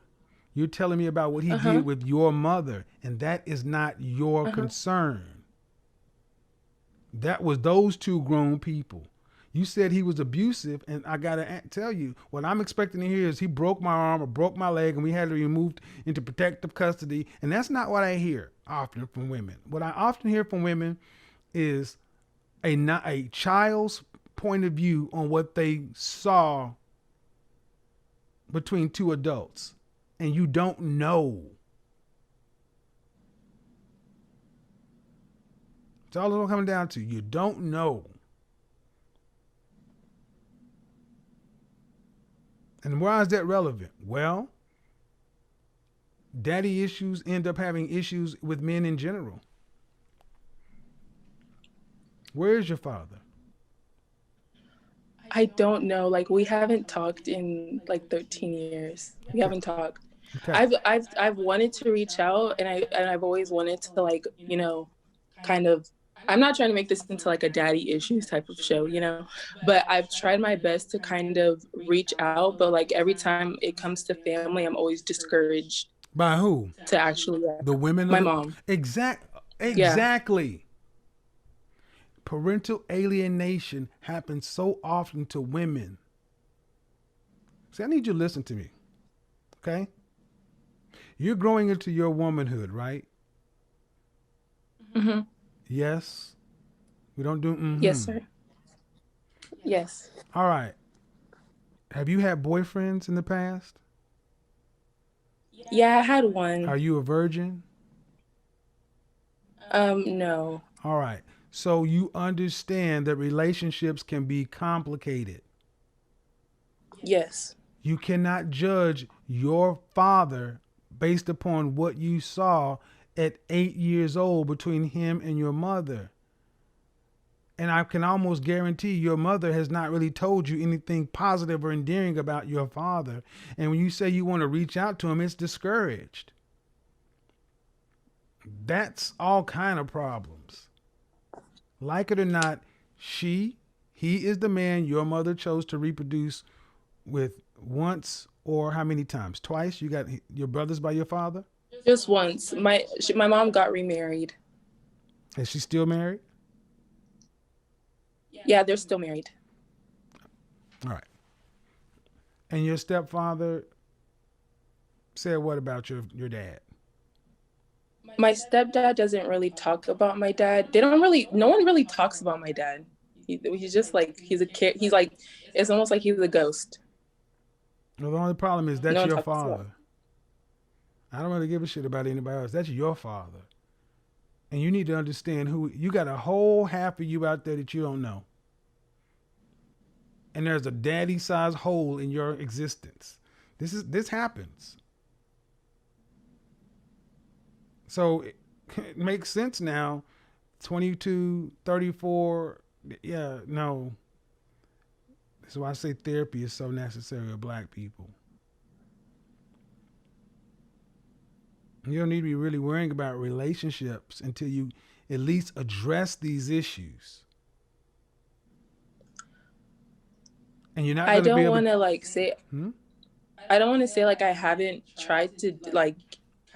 you're telling me about what he uh-huh. did with your mother, and that is not your Uh-huh. concern. That was those two grown people. You said he was abusive, and I gotta tell you, what I'm expecting to hear is he broke my arm or broke my leg, and we had to be moved into protective custody. And that's not what I hear often from women. What I often hear from women is a child's point of view on what they saw between two adults, and you don't know. It's all it's coming down to. You don't know. And why is that relevant? Well, daddy issues end up having issues with men in general. Where is your father? I don't know. Like we haven't talked in like 13 years. We Okay. haven't talked. Okay. I've wanted to reach out, and I've always wanted to like, kind of I'm not trying to make this into like a daddy issues type of show, you know, but I've tried my best to kind of reach out. But like every time it comes to family, I'm always discouraged By who? to actually, The women my of the mom. Yeah. exactly. Parental alienation happens so often to women. See, I need you to listen to me, okay? You're growing into your womanhood, right? Hmm. Yes. We don't do Yes, mm-hmm. sir. Yes. All right. Have you had boyfriends in the past? Yeah, I had Are one. you a virgin? No. All right. So you understand that relationships can be complicated. Yes. You cannot judge your father based upon what you saw at 8 years old between him and your mother. And I can almost guarantee your mother has not really told you anything positive or endearing about your father. And when you say you want to reach out to him, it's discouraged. That's all kind of problems. Like it or not, he is the man your mother chose to reproduce with once or how many times? Twice? You got your brothers by your father? Just once. My mom got remarried. Is she still married? Yeah, they're still married. All right. And your stepfather said what about your dad? My stepdad doesn't really talk about my dad. They don't really. No one really talks about my dad. He's just like he's a kid. He's like it's almost like he's a ghost. Well, the only problem is No that's one your talks about. father. I don't really give a shit about anybody else. That's your father. And you need to understand who you got a whole half of you out there that you don't know. And there's a daddy sized hole in your existence. This happens. So it makes sense now. 22, 34. Yeah, no. That's why I say therapy is so necessary with black people. You don't need to be really worrying about relationships until you at least address these issues. And you're not I going to be don't able to. want to like say. Hmm? I don't want to say like I haven't tried to like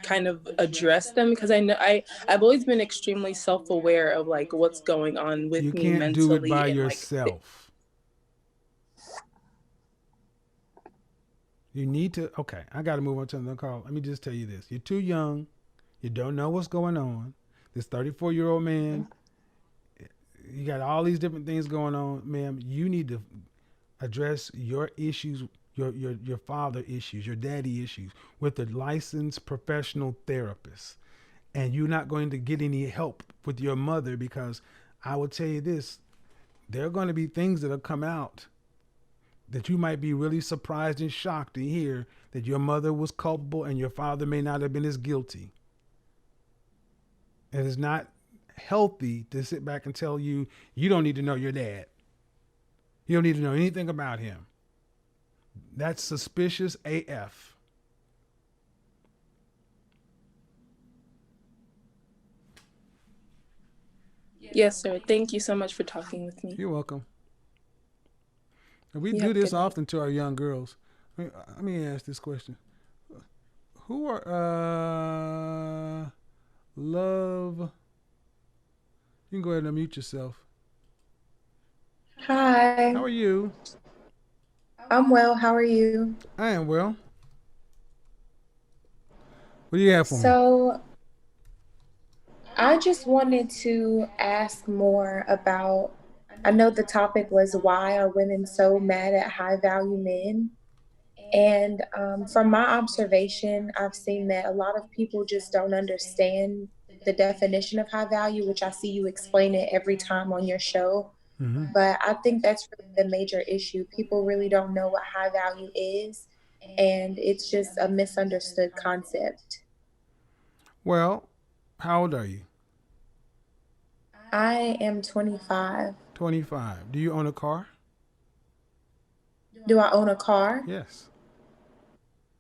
kind of address them because I know I've always been extremely self-aware of like what's going on You with me can't do it by mentally and like yourself. You need to. Okay, I got to move on to another call. Let me just tell you this: you're too young. You don't know what's going on. This 34-year-old man, you got all these different things going on, ma'am. You need to address your issues, your father issues, your daddy issues with a licensed professional therapist. And you're not going to get any help with your mother because I will tell you this: there are going to be things that'll come out that you might be really surprised and shocked to hear that your mother was culpable and your father may not have been as guilty. It is not healthy to sit back and tell you you don't need to know your dad. You don't need to know anything about him. That's suspicious AF. yes, sir. Thank you so much for talking with me. You're welcome. And we You do have a this good night. often to our young girls. Let me ask this question: who are love? You can go ahead and unmute yourself. Hi, How are you? I'm well. How are you? I am well. What do you have for me? So, I just wanted to ask more about. I know the topic was why are women so mad at high value men? And from my observation, I've seen that a lot of people just don't understand the definition of high value, which I see you explain it every time on your show. Mm-hmm. But I think that's really the major issue. People really don't know what high value is, and it's just a misunderstood concept. Well, how old are you? I am 25. 25. Do you own a car? Do I own a car? Yes.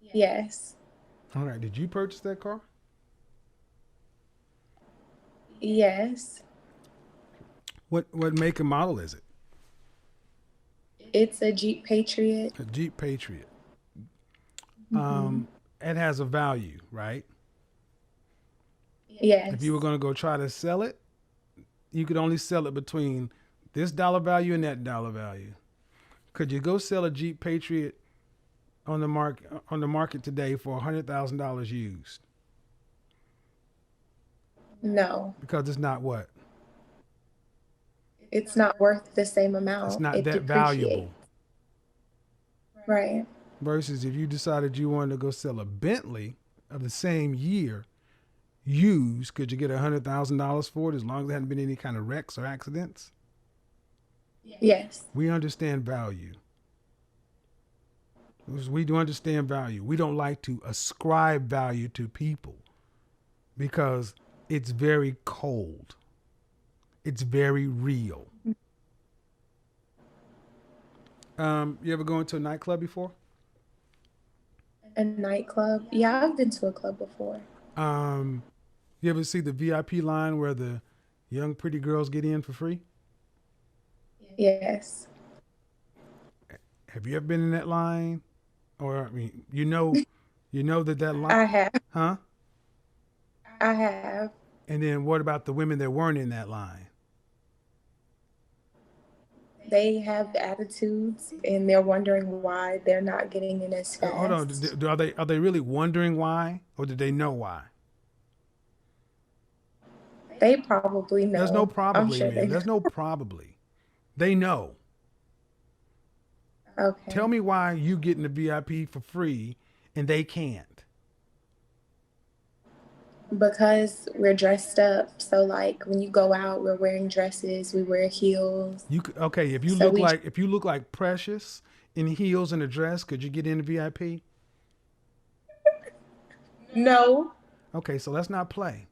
Yes. All right. Did you purchase that car? Yes. What make and model is it? It's a Jeep Patriot. A Jeep Patriot. Hmm. It has a value, right? If you were Yes. going to go try to sell it, you could only sell it between this dollar value and that dollar value. Could you go sell a Jeep Patriot on the market today for $100,000 used? No, Because it's not what? it's not worth the same It's amount. not It that depreciates. valuable. Right. Versus if you decided you wanted to go sell a Bentley of the same year used, could you get $100,000 for it as long as there hadn't been any kind of wrecks or accidents? Yes. We understand value. We do understand value. We don't like to ascribe value to people because it's very cold. It's very real. You ever go into a nightclub before? A nightclub. Yeah, I've been to a club before. Um, you ever see the VIP line where the young pretty girls get in for free? Yes. Have you ever been in that line? Or I mean, you know that line, I have. huh? I have. And then what about the women that weren't in that line? They have attitudes and they're wondering why they're not getting in as Hold on, fast. are they really wondering why, or did they know why? They probably There's no know. I'm probably, sure they man. know. There's no probably. They know. Tell Okay. me why you getting the VIP for free and they can't. Because we're dressed up. So like when you go out, we're wearing dresses, we wear heels. Okay, if you So look we like if you look like Precious in heels and a dress, could you get in the VIP? no. Okay, so let's not play.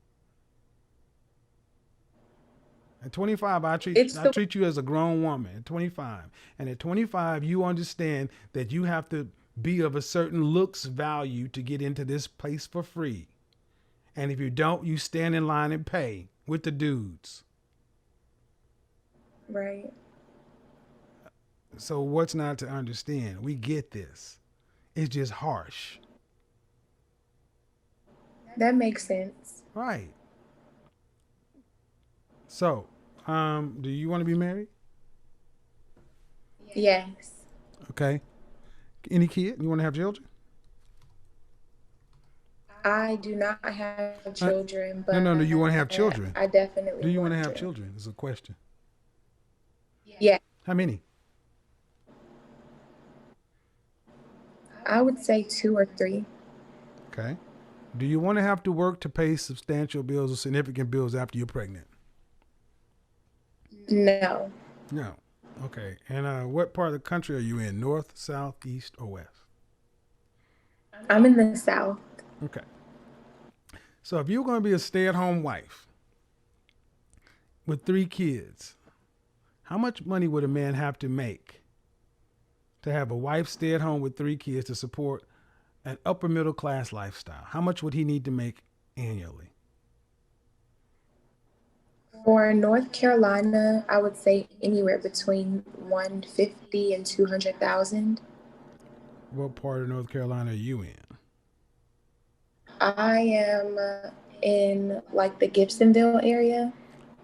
At 25, I treat It's I the treat you as a grown woman. At 25, and at 25, you understand that you have to be of a certain looks value to get into this place for free. And if you don't, you stand in line and pay with the dudes. right. So what's not to understand? We get this. It's just harsh, That makes sense. right? So, do you want to be married? Yes. Okay. Any kid? You want to have children? I do not have Uh, children, no, but no, no. You want to have children? I definitely Do you want to want have to. children? Is a question. Yeah, How many? I would say two or three. Okay. Do you want to have to work to pay substantial bills or significant bills after you're pregnant? No, No. Okay. And what part of the country are you in? North, south, east, or west? I'm in the South. Okay. So if you're going to be a stay-at-home wife with 3 kids, how much money would a man have to make to have a wife stay at home with 3 kids to support an upper middle class lifestyle? How much would he need to make annually? For North Carolina, I would say anywhere between 150 and 200,000. What part of North Carolina are you in? I am in like the Gibsonville area.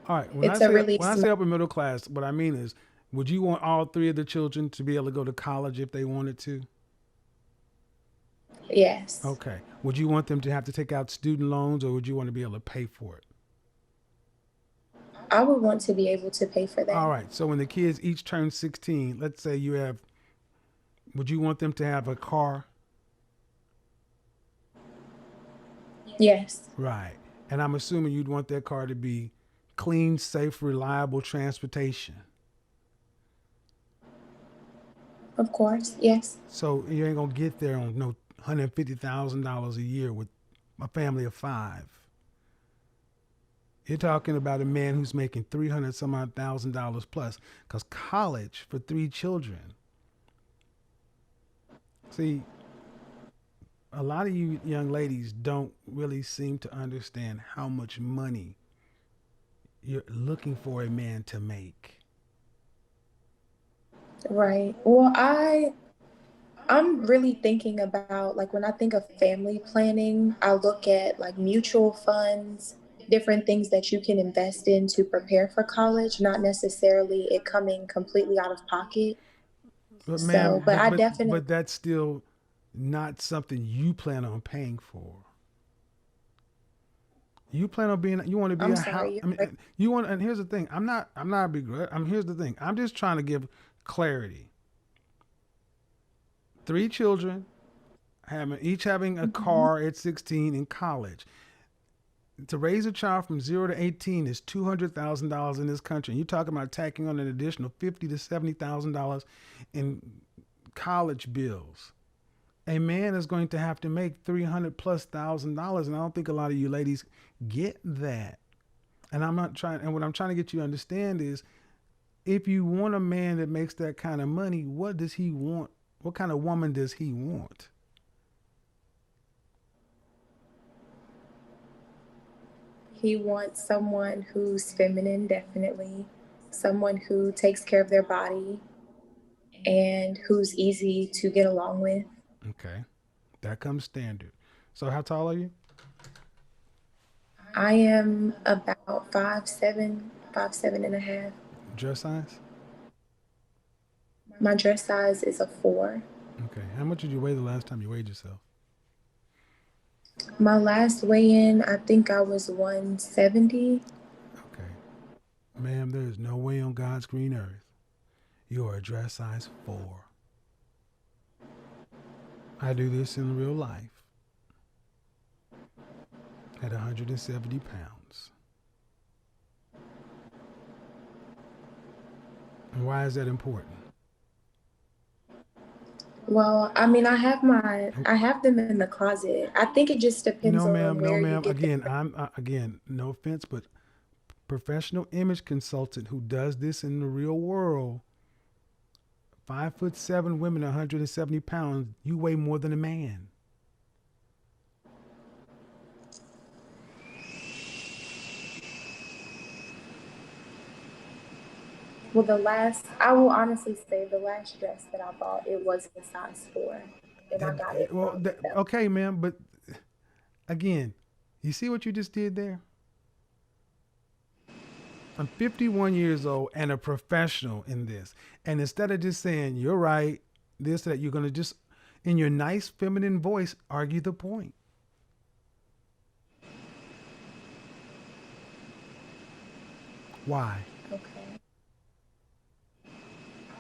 All right. When I It's a say really when I small. say upper middle class, what I mean is, would you want all 3 of the children to be able to go to college if they wanted to? Yes, Okay. Would you want them to have to take out student loans, or would you want to be able to pay for it? I would want to be able to pay for All that. right. So when the kids each turn 16, let's say would you want them to have a car? Yes, Right. And I'm assuming you'd want that car to be clean, safe, reliable transportation. of course. Yes, So you ain't gonna get there on no $150,000 a year with a family of 5. You're talking about a man who's making 300 some odd $1,000 plus. Because college for 3 children. See, a lot of you young ladies don't really seem to understand how much money you're looking for a man to make? Right. Well, I'm really thinking about like when I think of family planning, I look at like mutual funds, different things that you can invest in to prepare for college, not necessarily it coming completely out of pocket. But So, ma'am, but but I but definitely, but that's still not something you plan on paying for. You plan on being. You want to be I'm a house. sorry, you're I mean, right. you want. And here's the thing. I'm not a big. I'm. Here's the thing. I'm just trying to give clarity. Three children, having a Mhm. car at 16 in college. To raise a child from 0 to 18 is $200,000 in this country. And you're talking about tacking on an additional $50,000 to $70,000 in college bills. A man is going to have to make 300 plus thousand dollars, and I don't think a lot of you ladies get that. And I'm not trying. And what I'm trying to get you to understand is, if you want a man that makes that kind of money, what does he want? What kind of woman does he want? He wants someone who's feminine, definitely, someone who takes care of their body and who's easy to get along with. Okay, that comes standard. So how tall are you? I am about 5'7", 5'7.5". Dress size? My dress size is a 4. Okay. How much did you weigh the last time you weighed yourself? My last weigh-in, I think I was 170. Okay. Ma'am, there is no way on God's green earth you are a dress size 4. I do this in real life at 170 pounds. And why is that important? Well, I mean, I have them in the closet. I think it just depends No, on ma'am. No, where you ma'am. get them. Again, no offense, but professional image consultant who does this in the real world. 5'7" women, 170 pounds. You weigh more than a man. Well, I will honestly say the last dress that I bought, it was a size 4, and I got it Well, from them. okay, ma'am. But again, you see what you just did there? I'm 51 years old and a professional in this. And instead of just saying, you're right, this, that, you're going to just, in your nice feminine voice, argue the point. Why? Okay.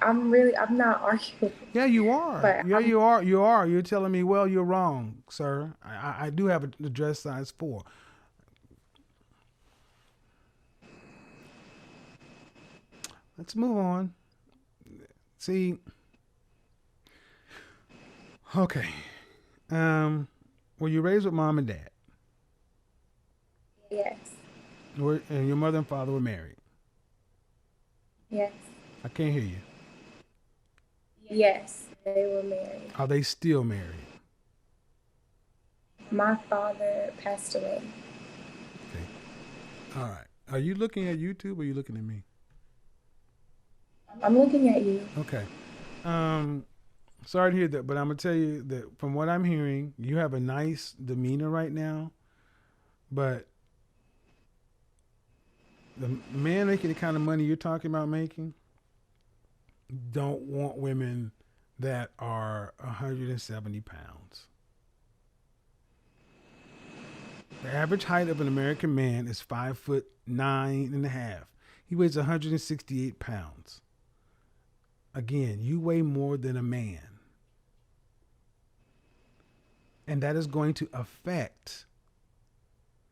I'm not arguing, Yeah, you are. but Yeah, you are. You are. You're telling me, well, you're wrong, sir. I do have a dress size 4. Let's move on. See, okay. Um, were you raised with mom and dad? yes, And your mother and father were married? yes, I can't hear you. yes, they were married. Are they still married? My father passed away. Okay. All right. Are you looking at YouTube or are you looking at me? I'm looking at you. Okay. Um, Sorry to hear that, but I'm gonna tell you that from what I'm hearing, you have a nice demeanor right now, but the man making the kind of money you're talking about making don't want women that are 170 pounds. The average height of an American man is 5'9.5". He weighs 168 pounds. Again, you weigh more than a man. And that is going to affect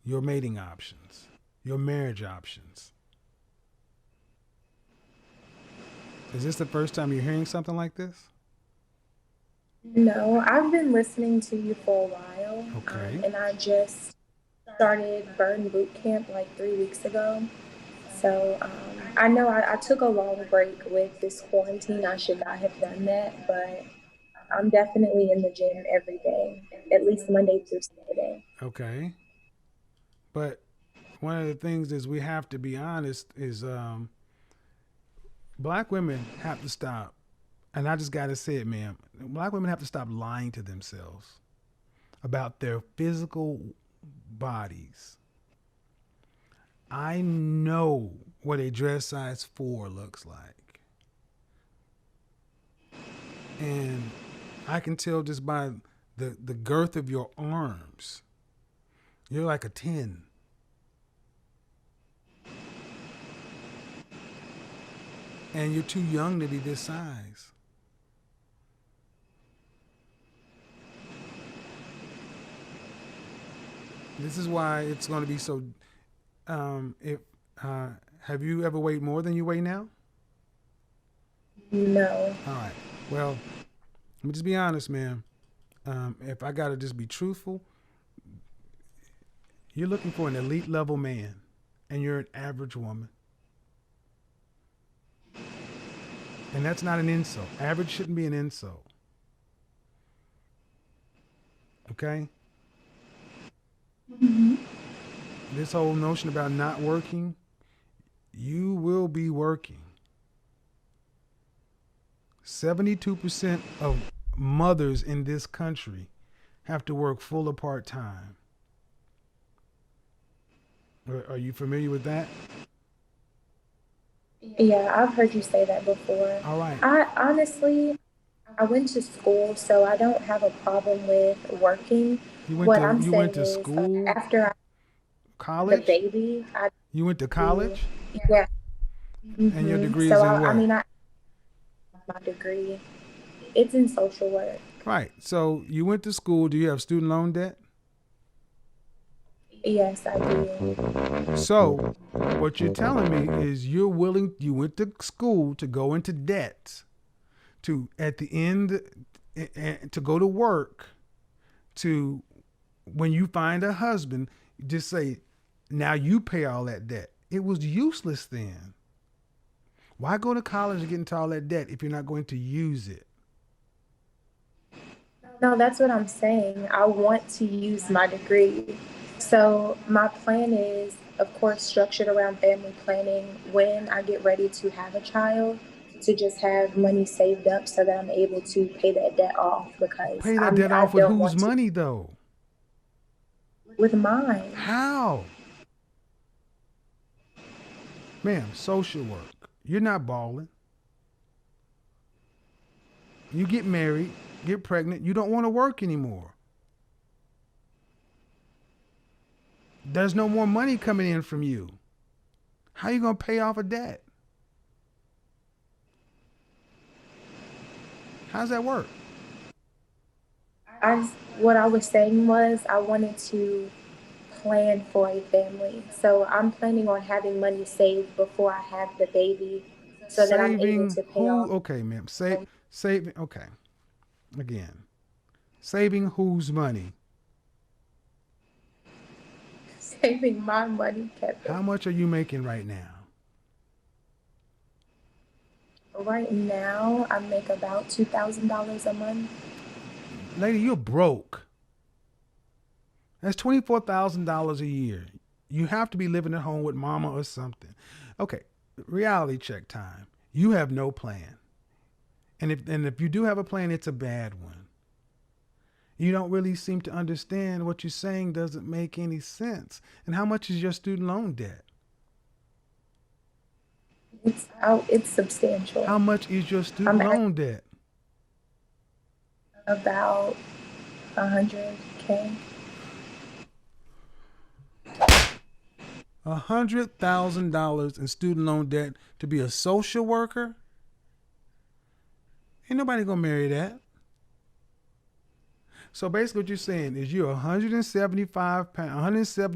your mating options, your marriage options. Is this the first time you're hearing something like this? No, I've been listening to you for a while, Okay. and I just started Burn Boot Camp like 3 weeks ago. So I know I took a long break with this quarantine. I should not have done that, but I'm definitely in the gym every day, at least Monday through Saturday. Okay. But one of the things is we have to be honest is black women have to stop, and I just gotta say it, man. Black women have to stop lying to themselves about their physical bodies. I know what a dress size 4 looks like. And I can tell just by the girth of your arms, you're like a 10. And you're too young to be this size. This is why it's going to be so. If have you ever weighed more than you weigh now? No. All right. Well, let me just be honest, man. If I gotta just be truthful, you're looking for an elite level man, and you're an average woman, and that's not an insult. Average shouldn't be an insult. Okay. Hmm. This whole notion about not working, you will be working. 72% of mothers in this country have to work full or part time. Are you familiar with that? Yeah, I've heard you say that before. All right. I honestly, I went to school, so I don't have a problem with working. What I'm You saying went to is, school, after I had the college. baby, I You went to do, college, yeah. and your degree So is in I what? mean, I my degree. It's in social work. Right. So you went to school. Do you have student loan debt? Yes, I do. So what you're telling me is you went to school to go into debt, to at the end, to go to work, to when you find a husband, just say, now you pay all that debt. It was useless then. Why go to college and get into all that debt if you're not going to use it? No, that's what I'm saying. I want to use my degree. So my plan is, of course, structured around family planning when I get ready to have a child, to just have money saved up so that I'm able to pay that debt off because Pay that debt I off with don't whose want to money though? with mine. How? Ma'am, social work. You're not balling. You get married, get pregnant, you don't want to work anymore. There's no more money coming in from you. How are you going to pay off a debt? How's that work? I what I was saying was I wanted to plan for a family. So I'm planning on having money saved before I have the baby so that I'm able Saving to pay who? off Okay, ma'am. Saving. Okay. Again. Saving whose money? saving my money, How Kevin. much are you making right now? Right now, I make about $2,000 a month. Lady, you're broke. That's $24,000 a year. You have to be living at home with mama or something. Okay, reality check time. You have no plan. And if you do have a plan, it's a bad one. You don't really seem to understand what you're saying doesn't make any sense. And how much is your student loan debt? It's How substantial. much is your student I'm at loan debt? about 100K. $100,000 in student loan debt to be a social worker? Ain't nobody gonna marry that. So basically, what you're saying is you're a 170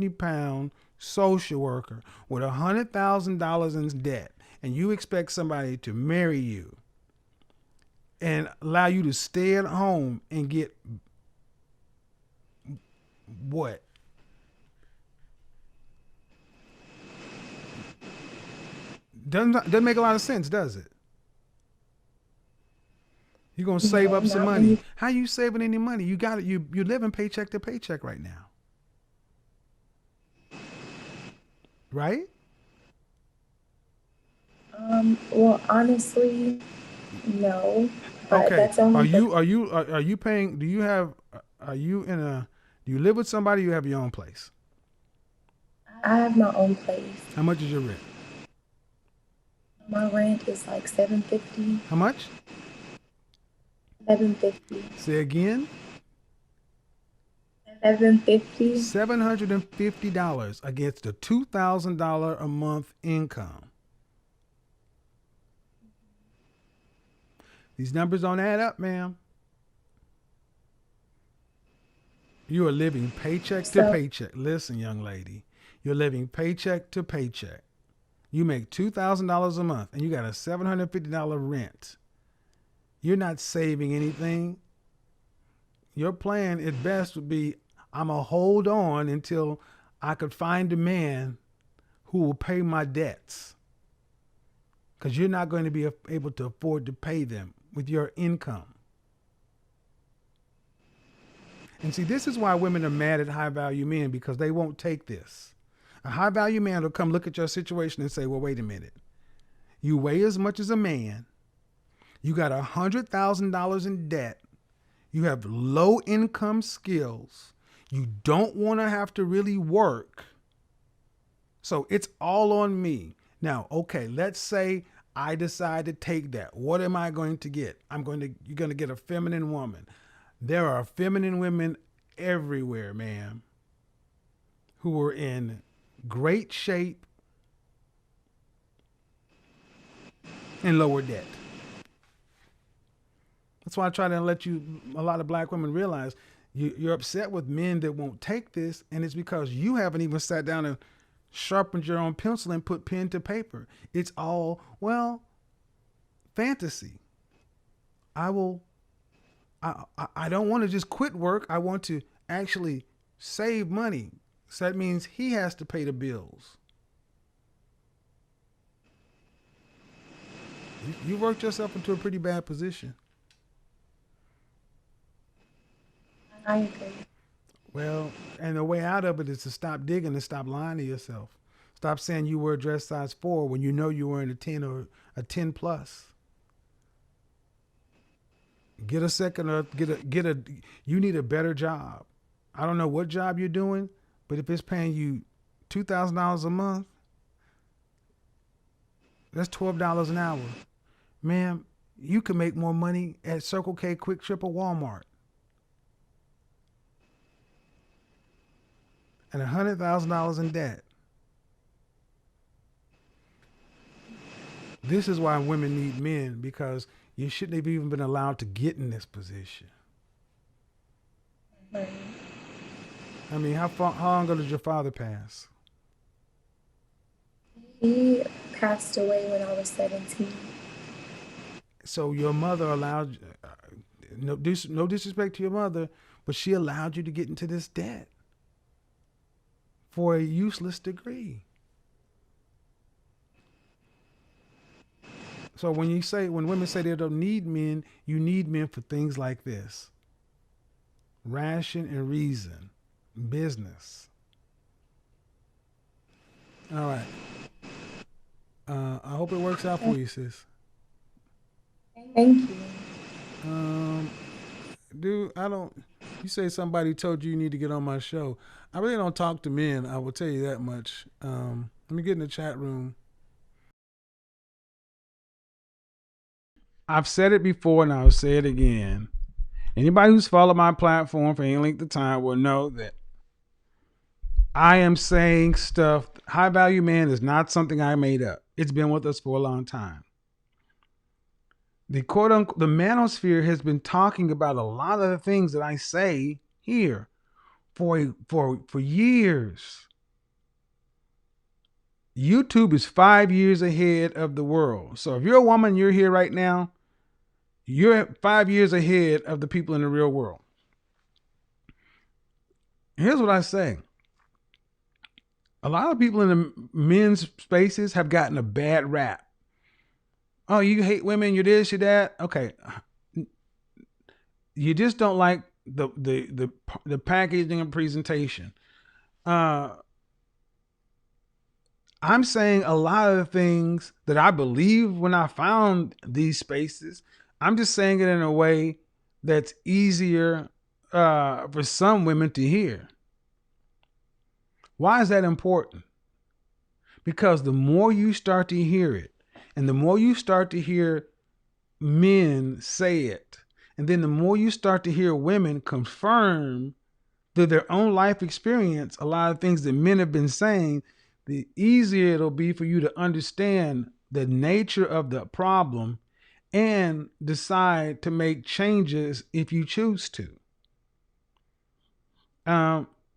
pound social worker with $100,000 in debt, and you expect somebody to marry you and allow you to stay at home and get what? Doesn't make a lot of sense, does it? You're gonna save No, up some not when money. you. How you saving any money? You got it. You're living paycheck to paycheck right now. right? Well, honestly, no, but Okay. that's only because Are you paying? Do you have? Are you in a? Do you live with somebody? Or you have your own place. I have my own place. How much is your rent? My rent is like 750, How much? 750, Say again. 750. $750 against a $2,000 a month income. These numbers don't add up, ma'am. You are living paycheck to So paycheck. Listen, young lady, you're living paycheck to paycheck. You make $2,000 a month and you got a $750 rent. You're not saving anything. Your plan at best would be I'm going to hold on until I could find a man who will pay my debts because you're not going to be able to afford to pay them with your income. And see, this is why women are mad at high value men because they won't take this. A high value man will come look at your situation and say, well, wait a minute. You weigh as much as a man. You got $100,000 in debt. You have low income skills. You don't want to have to really work. So it's all on me. Now, okay, let's say I decide to take that. What am I going to get? You're going to get a feminine woman. There are feminine women everywhere, ma'am, who are in great shape and lower debt. That's why I try to let a lot of black women realize you're upset with men that won't take this, and it's because you haven't even sat down and sharpened your own pencil and put pen to paper. It's all, well, fantasy. I will, I don't want to just quit work. I want to actually save money. So that means he has to pay the bills. You worked yourself into a pretty bad position. I agree. Well, and the way out of it is to stop digging and stop lying to yourself. Stop saying you were a dress size 4 when you know you were in a 10 or a 10 plus. Get a second or you need a better job. I don't know what job you're doing, but if it's paying you $2,000 a month, that's $12 an hour. Ma'am, you can make more money at Circle K, Quick Trip, or Walmart. And $100,000 in debt. This is why women need men, because you shouldn't have even been allowed to get in this position. Right. I mean, how long ago did your father pass? He passed away when I was 17. So your mother allowed, no disrespect to your mother, but she allowed you to get into this debt for a useless degree. So when women say they don't need men, you need men for things like this: ration and reason, business. All right. I hope it works out for you, sis. Thank you. Um, dude, I don't. You say somebody told you need to get on my show. I really don't talk to men. I will tell you that much. Let me get in the chat room. I've said it before and I'll say it again. Anybody who's followed my platform for any length of time will know that I am saying stuff. High value man is not something I made up. It's been with us for a long time. The quote unquote the manosphere has been talking about a lot of the things that I say here for years. YouTube is 5 years ahead of the world. So if you're a woman, you're here right now, you're 5 years ahead of the people in the real world. Here's what I say. A lot of people in the men's spaces have gotten a bad rap. Oh, you hate women, you're this, you're that. Okay. You just don't like the packaging and presentation. I'm saying a lot of the things that I believe when I found these spaces. I'm just saying it in a way that's easier for some women to hear. Why is that important? Because the more you start to hear it, and the more you start to hear men say it, and then the more you start to hear women confirm through their own life experience a lot of things that men have been saying, the easier it'll be for you to understand the nature of the problem and decide to make changes if you choose to.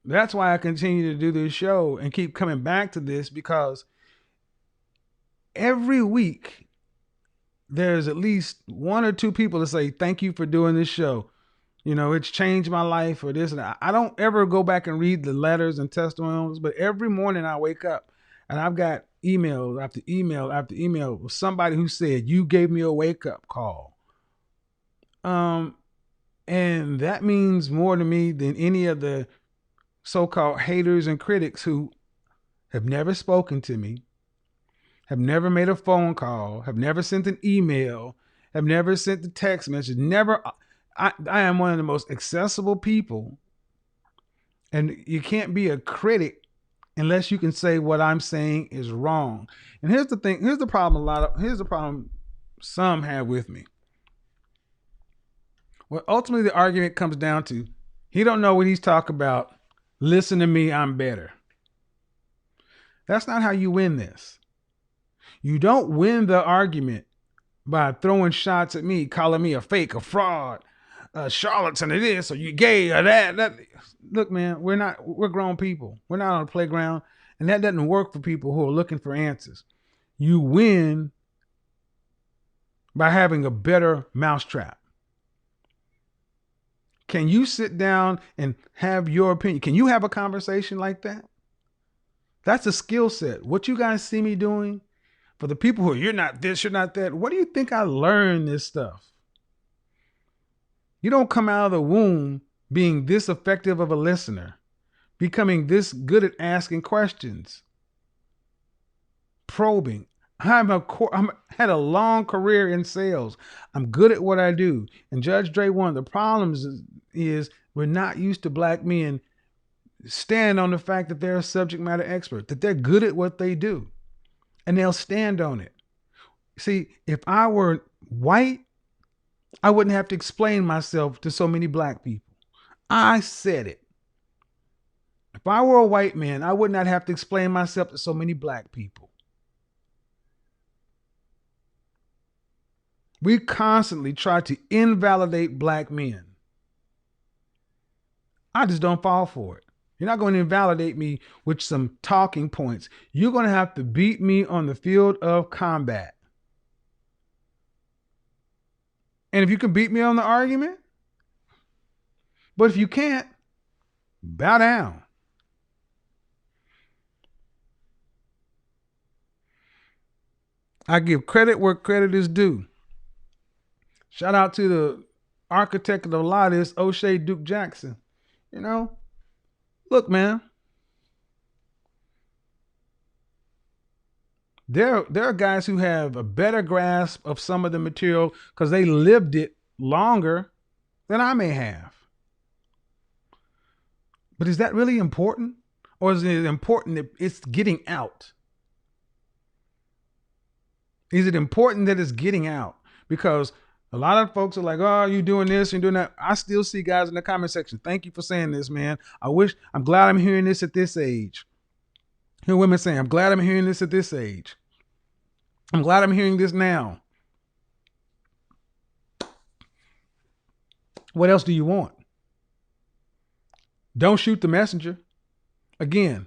That's why I continue to do this show and keep coming back to this, because every week there's at least one or two people that say, thank you for doing this show. It's changed my life, or this and that. I don't ever go back and read the letters and testimonials, but every morning I wake up and I've got email after email after email with somebody who said, you gave me a wake up call. And that means more to me than any of the so-called haters and critics who have never spoken to me, have never made a phone call, have never sent an email, have never sent a text message, never. I am one of the most accessible people, and you can't be a critic unless you can say what I'm saying is wrong. And here's the thing, here's the problem some have with me. Well, ultimately the argument comes down to, he don't know what he's talking about. Listen to me, I'm better. That's not how you win this. You don't win the argument by throwing shots at me, calling me a fake, a fraud, a charlatan, or this, or you gay, or that. Look, man, we're grown people. We're not on a playground, and that doesn't work for people who are looking for answers. You win by having a better mousetrap. Can you sit down and have your opinion? Can you have a conversation like that? That's a skill set. What you guys see me doing, for the people who are, you're not this, you're not that, what do you think I learned this stuff? You don't come out of the womb being this effective of a listener, becoming this good at asking questions, probing. I'm had a long career in sales. I'm good at what I do. And Judge Dre, one of the problems is we're not used to black men stand on the fact that they're a subject matter expert, that they're good at what they do, and they'll stand on it. See, if I were white, I wouldn't have to explain myself to so many black people. I said it. If I were a white man, I would not have to explain myself to so many black people. We constantly try to invalidate black men. I just don't fall for it. You're not going to invalidate me with some talking points. You're going to have to beat me on the field of combat. And if you can beat me on the argument, but if you can't, bow down. I give credit where credit is due. Shout out to the architect of a lot of this, O'Shea Duke Jackson. Look, man, there are guys who have a better grasp of some of the material because they lived it longer than I may have. But is that really important? Or is it important that it's getting out? Is it important that it's getting out? Because a lot of folks are like, oh, you doing this and doing that. I still see guys in the comment section. Thank you for saying this, man. I'm glad I'm hearing this at this age. I hear women saying, I'm glad I'm hearing this at this age. I'm glad I'm hearing this now. What else do you want? Don't shoot the messenger. Again,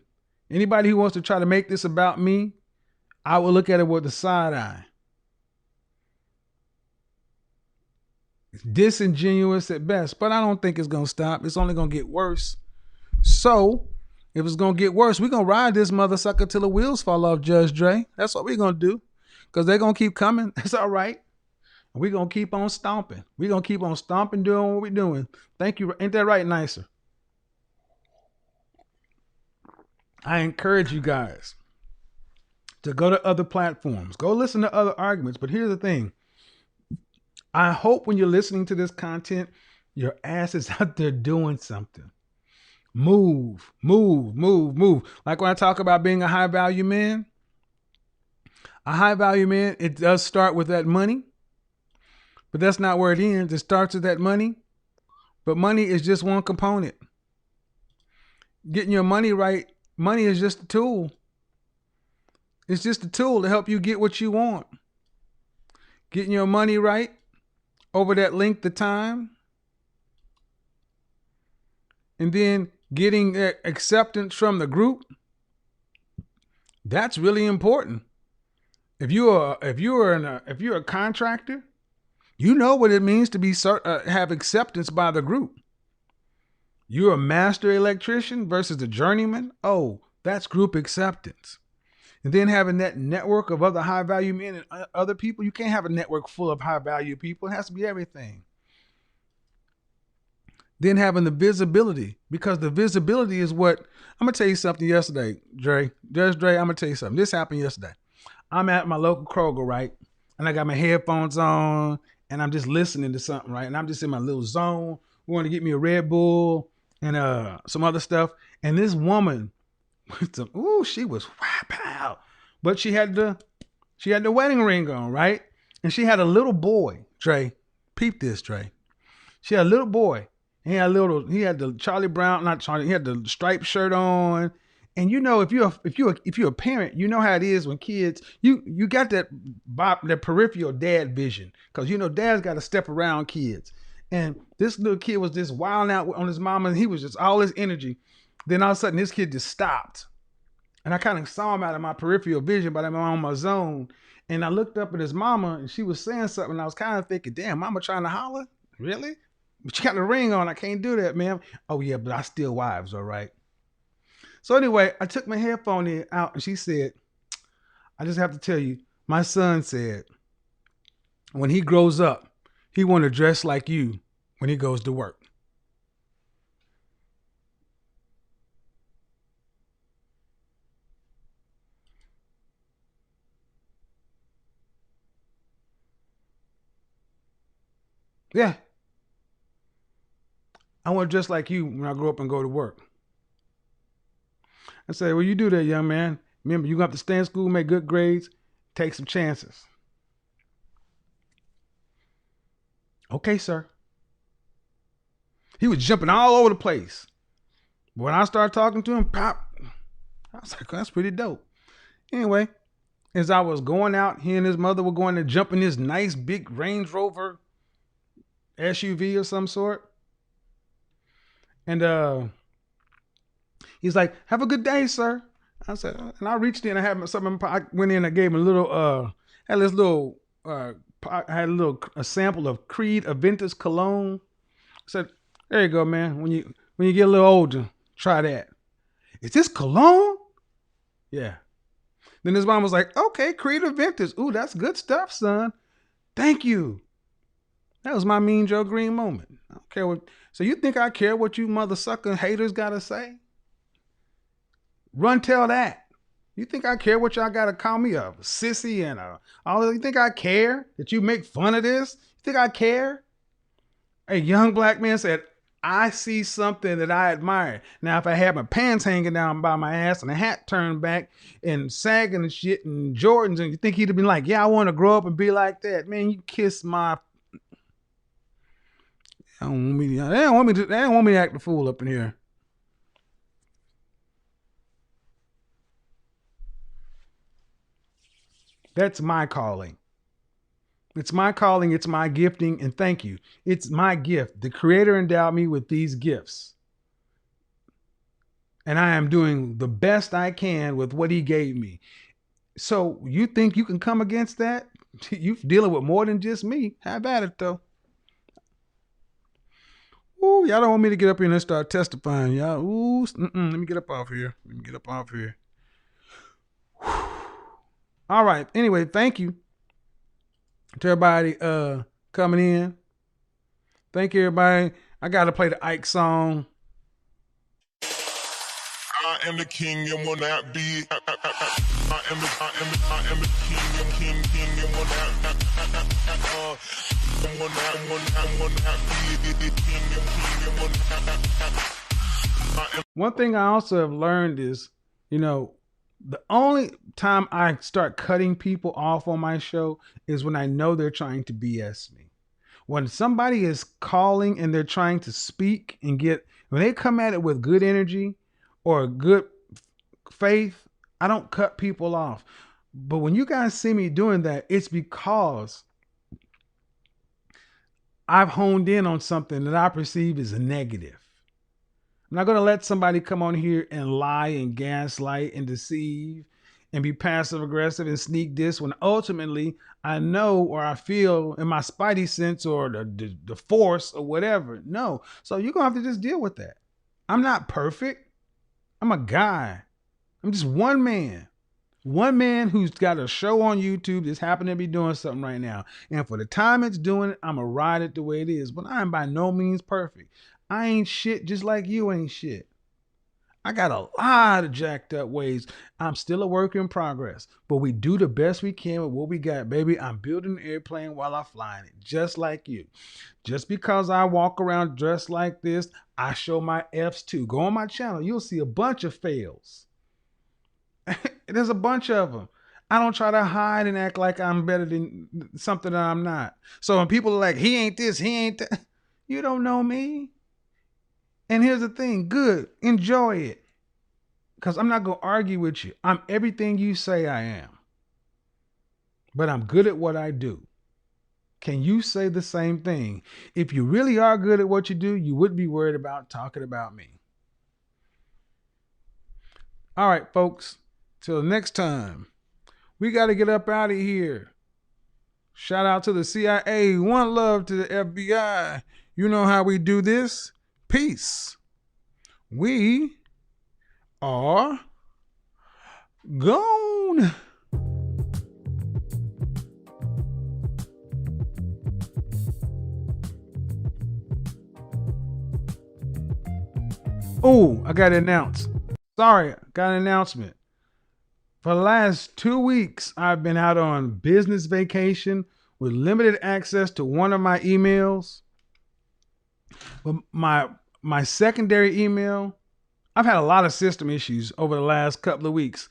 anybody who wants to try to make this about me, I will look at it with a side eye. It's disingenuous at best, but I don't think it's going to stop. It's only going to get worse. So, if it's going to get worse, we're going to ride this mother sucker till the wheels fall off, Judge Dre. That's what we're going to do, because they're going to keep coming. That's all right. We're going to keep on stomping. We're going to keep on stomping, doing what we're doing. Thank you. Ain't that right, Nicer? I encourage you guys to go to other platforms, go listen to other arguments. But here's the thing. I hope when you're listening to this content, your ass is out there doing something. Move, move, move, move. Like when I talk about being a high value man, it does start with that money, but that's not where it ends. It starts with that money, but money is just one component. Getting your money right, money is just a tool. It's just a tool to help you get what you want. Getting your money right over that length of time, and then getting acceptance from the group, that's really important. If you're a contractor, you know what it means to be have acceptance by the group. You're a master electrician versus a journeyman. Oh, that's group acceptance. And then having that network of other high value men and other people. You can't have a network full of high value people. It has to be everything. Then having the visibility, because the visibility is what, I'm going to tell you something yesterday, Dre. Just Dre, I'm going to tell you something. This happened yesterday. I'm at my local Kroger, right? And I got my headphones on and I'm just listening to something, right? And I'm just in my little zone. We want to get me a Red Bull and some other stuff. And this woman, she was wow. But she had the wedding ring on, right? And she had a little boy, Dre. Peep this, Dre. She had a little boy. He had the Charlie Brown, not Charlie. He had the striped shirt on, and you know if you're a parent, you know how it is when kids you got that peripheral dad vision, because you know dad's got to step around kids, and this little kid was just wilding out on his mama, and he was just all his energy. Then all of a sudden this kid just stopped, and I kind of saw him out of my peripheral vision, but I'm on my zone, and I looked up at his mama, and she was saying something. And I was kind of thinking, damn, mama trying to holler, really? But you got the ring on. I can't do that, man. Oh, yeah, but I steal wives, all right? So anyway, I took my headphone out, and she said, I just have to tell you, my son said, when he grows up, he want to dress like you when he goes to work. Yeah. I want to dress like you when I grow up and go to work. I said, well, you do that, young man. Remember, you're going to have to stay in school, make good grades, take some chances. Okay, sir. He was jumping all over the place. But when I started talking to him, pop, I was like, that's pretty dope. Anyway, as I was going out, he and his mother were going to jump in this nice big Range Rover SUV or some sort. And he's like, have a good day, sir. I said, and I reached in, I had something, I went in, I gave him a little, had this little, I had a sample of Creed Aventus cologne. I said, there you go, man. When you get a little older, try that. Is this cologne? Yeah. Then his mom was like, okay, Creed Aventus. Ooh, that's good stuff, son. Thank you. That was my Mean Joe Green moment. I don't care what. So you think I care what you mother sucker haters gotta say? Run tell that. You think I care what y'all gotta call me a sissy and all? You think I care that you make fun of this? You think I care? A young black man said, I see something that I admire. Now, if I had my pants hanging down by my ass and a hat turned back and sagging and shit and Jordans, and you think he'd have been like, yeah, I want to grow up and be like that. Man, you kiss my... They don't want me to act the fool up in here. That's my calling. It's my calling, it's my gifting, and thank you. It's my gift. The Creator endowed me with these gifts. And I am doing the best I can with what he gave me. So you think you can come against that? You're dealing with more than just me. How about it, though? Ooh, y'all don't want me to get up here and start testifying, y'all. Ooh, let me get up off here. All right. Anyway, thank you to everybody coming in. Thank you, everybody. I got to play the Ike song. I am the king and will not be. One thing I also have learned is, the only time I start cutting people off on my show is when I know they're trying to BS me. When somebody is calling and they're trying to speak and when they come at it with good energy or good faith, I don't cut people off. But when you guys see me doing that, it's because I've honed in on something that I perceive as a negative. I'm not going to let somebody come on here and lie and gaslight and deceive and be passive aggressive and sneak this when ultimately I know or I feel in my spidey sense or the force or whatever. No. So you're going to have to just deal with that. I'm not perfect. I'm a guy. I'm just one man. One man who's got a show on YouTube that's happened to be doing something right now. And for the time it's doing it, I'm going to ride it the way it is. But I am by no means perfect. I ain't shit just like you ain't shit. I got a lot of jacked up ways. I'm still a work in progress, but we do the best we can with what we got, baby. I'm building an airplane while I'm flying it, just like you. Just because I walk around dressed like this, I show my F's too. Go on my channel. You'll see a bunch of fails. There's a bunch of them. I don't try to hide and act like I'm better than something that I'm not. So when people are like, he ain't this, he ain't that, you don't know me. And here's the thing, good, enjoy it. Because I'm not going to argue with you. I'm everything you say I am. But I'm good at what I do. Can you say the same thing? If you really are good at what you do, you wouldn't be worried about talking about me. All right, folks. Till next time. We got to get up out of here. Shout out to the CIA. One love to the FBI. You know how we do this. Peace. We are gone. Oh, I got to announce. Sorry, got an announcement. For the last 2 weeks, I've been out on business vacation with limited access to one of my emails. But my secondary email, I've had a lot of system issues over the last couple of weeks.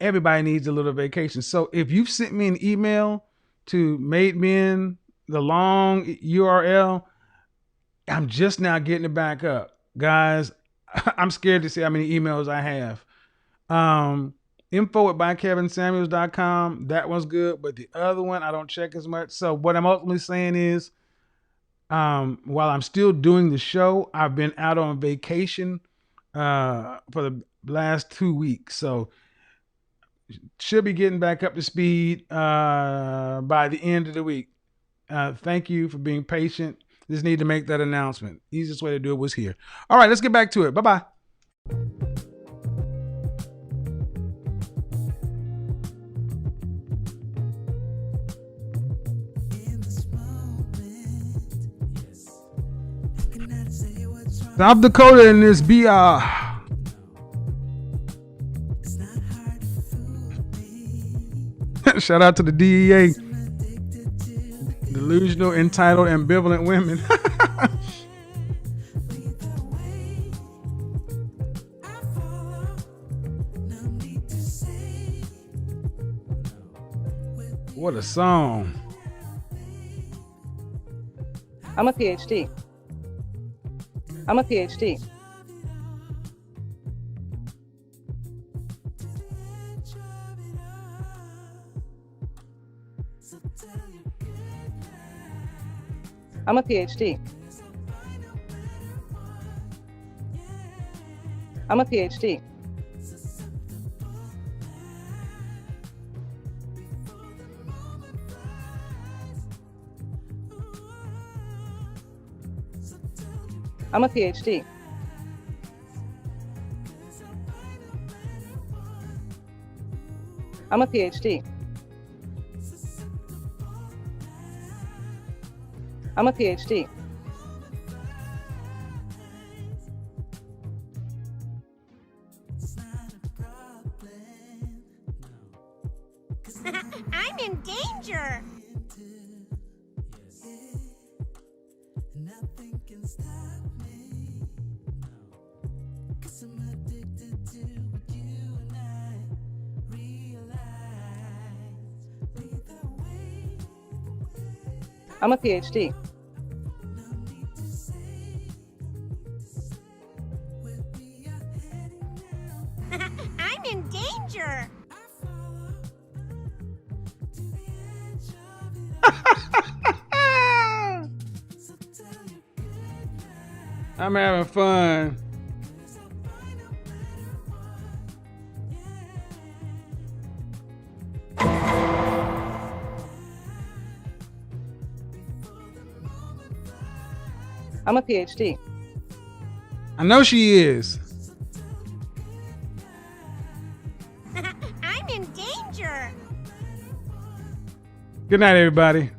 Everybody needs a little vacation. So if you've sent me an email to Made Men, the long URL, I'm just now getting it back up. Guys, I'm scared to see how many emails I have. info@bykevinsamuels.com. That one's good, but the other one I don't check as much. So what I'm ultimately saying is, while I'm still doing the show, I've been out on vacation for the last 2 weeks. So should be getting back up to speed by the end of the week. Thank you for being patient. Just need to make that announcement. Easiest way to do it was here. All right, let's get back to it. Bye-bye. South Dakota in this BR. Shout out to the DEA. Delusional, entitled, ambivalent women. What a song. I'm a PhD. I'm a PhD. I'm a PhD. I'm a PhD. I'm a PhD. I'm a PhD. I'm a PhD. danger. Nothing can stop me. 'Cause I'm addicted to what you and I realize. Lead the way. I'm a PhD. No need to say where we are heading now. I'm in danger. I follow to the edge of it all. So tell your goodbye. I'm having fun. 'Cause I'll find a better one. I'm a PhD. I know she is. I'm in danger. Good night, everybody.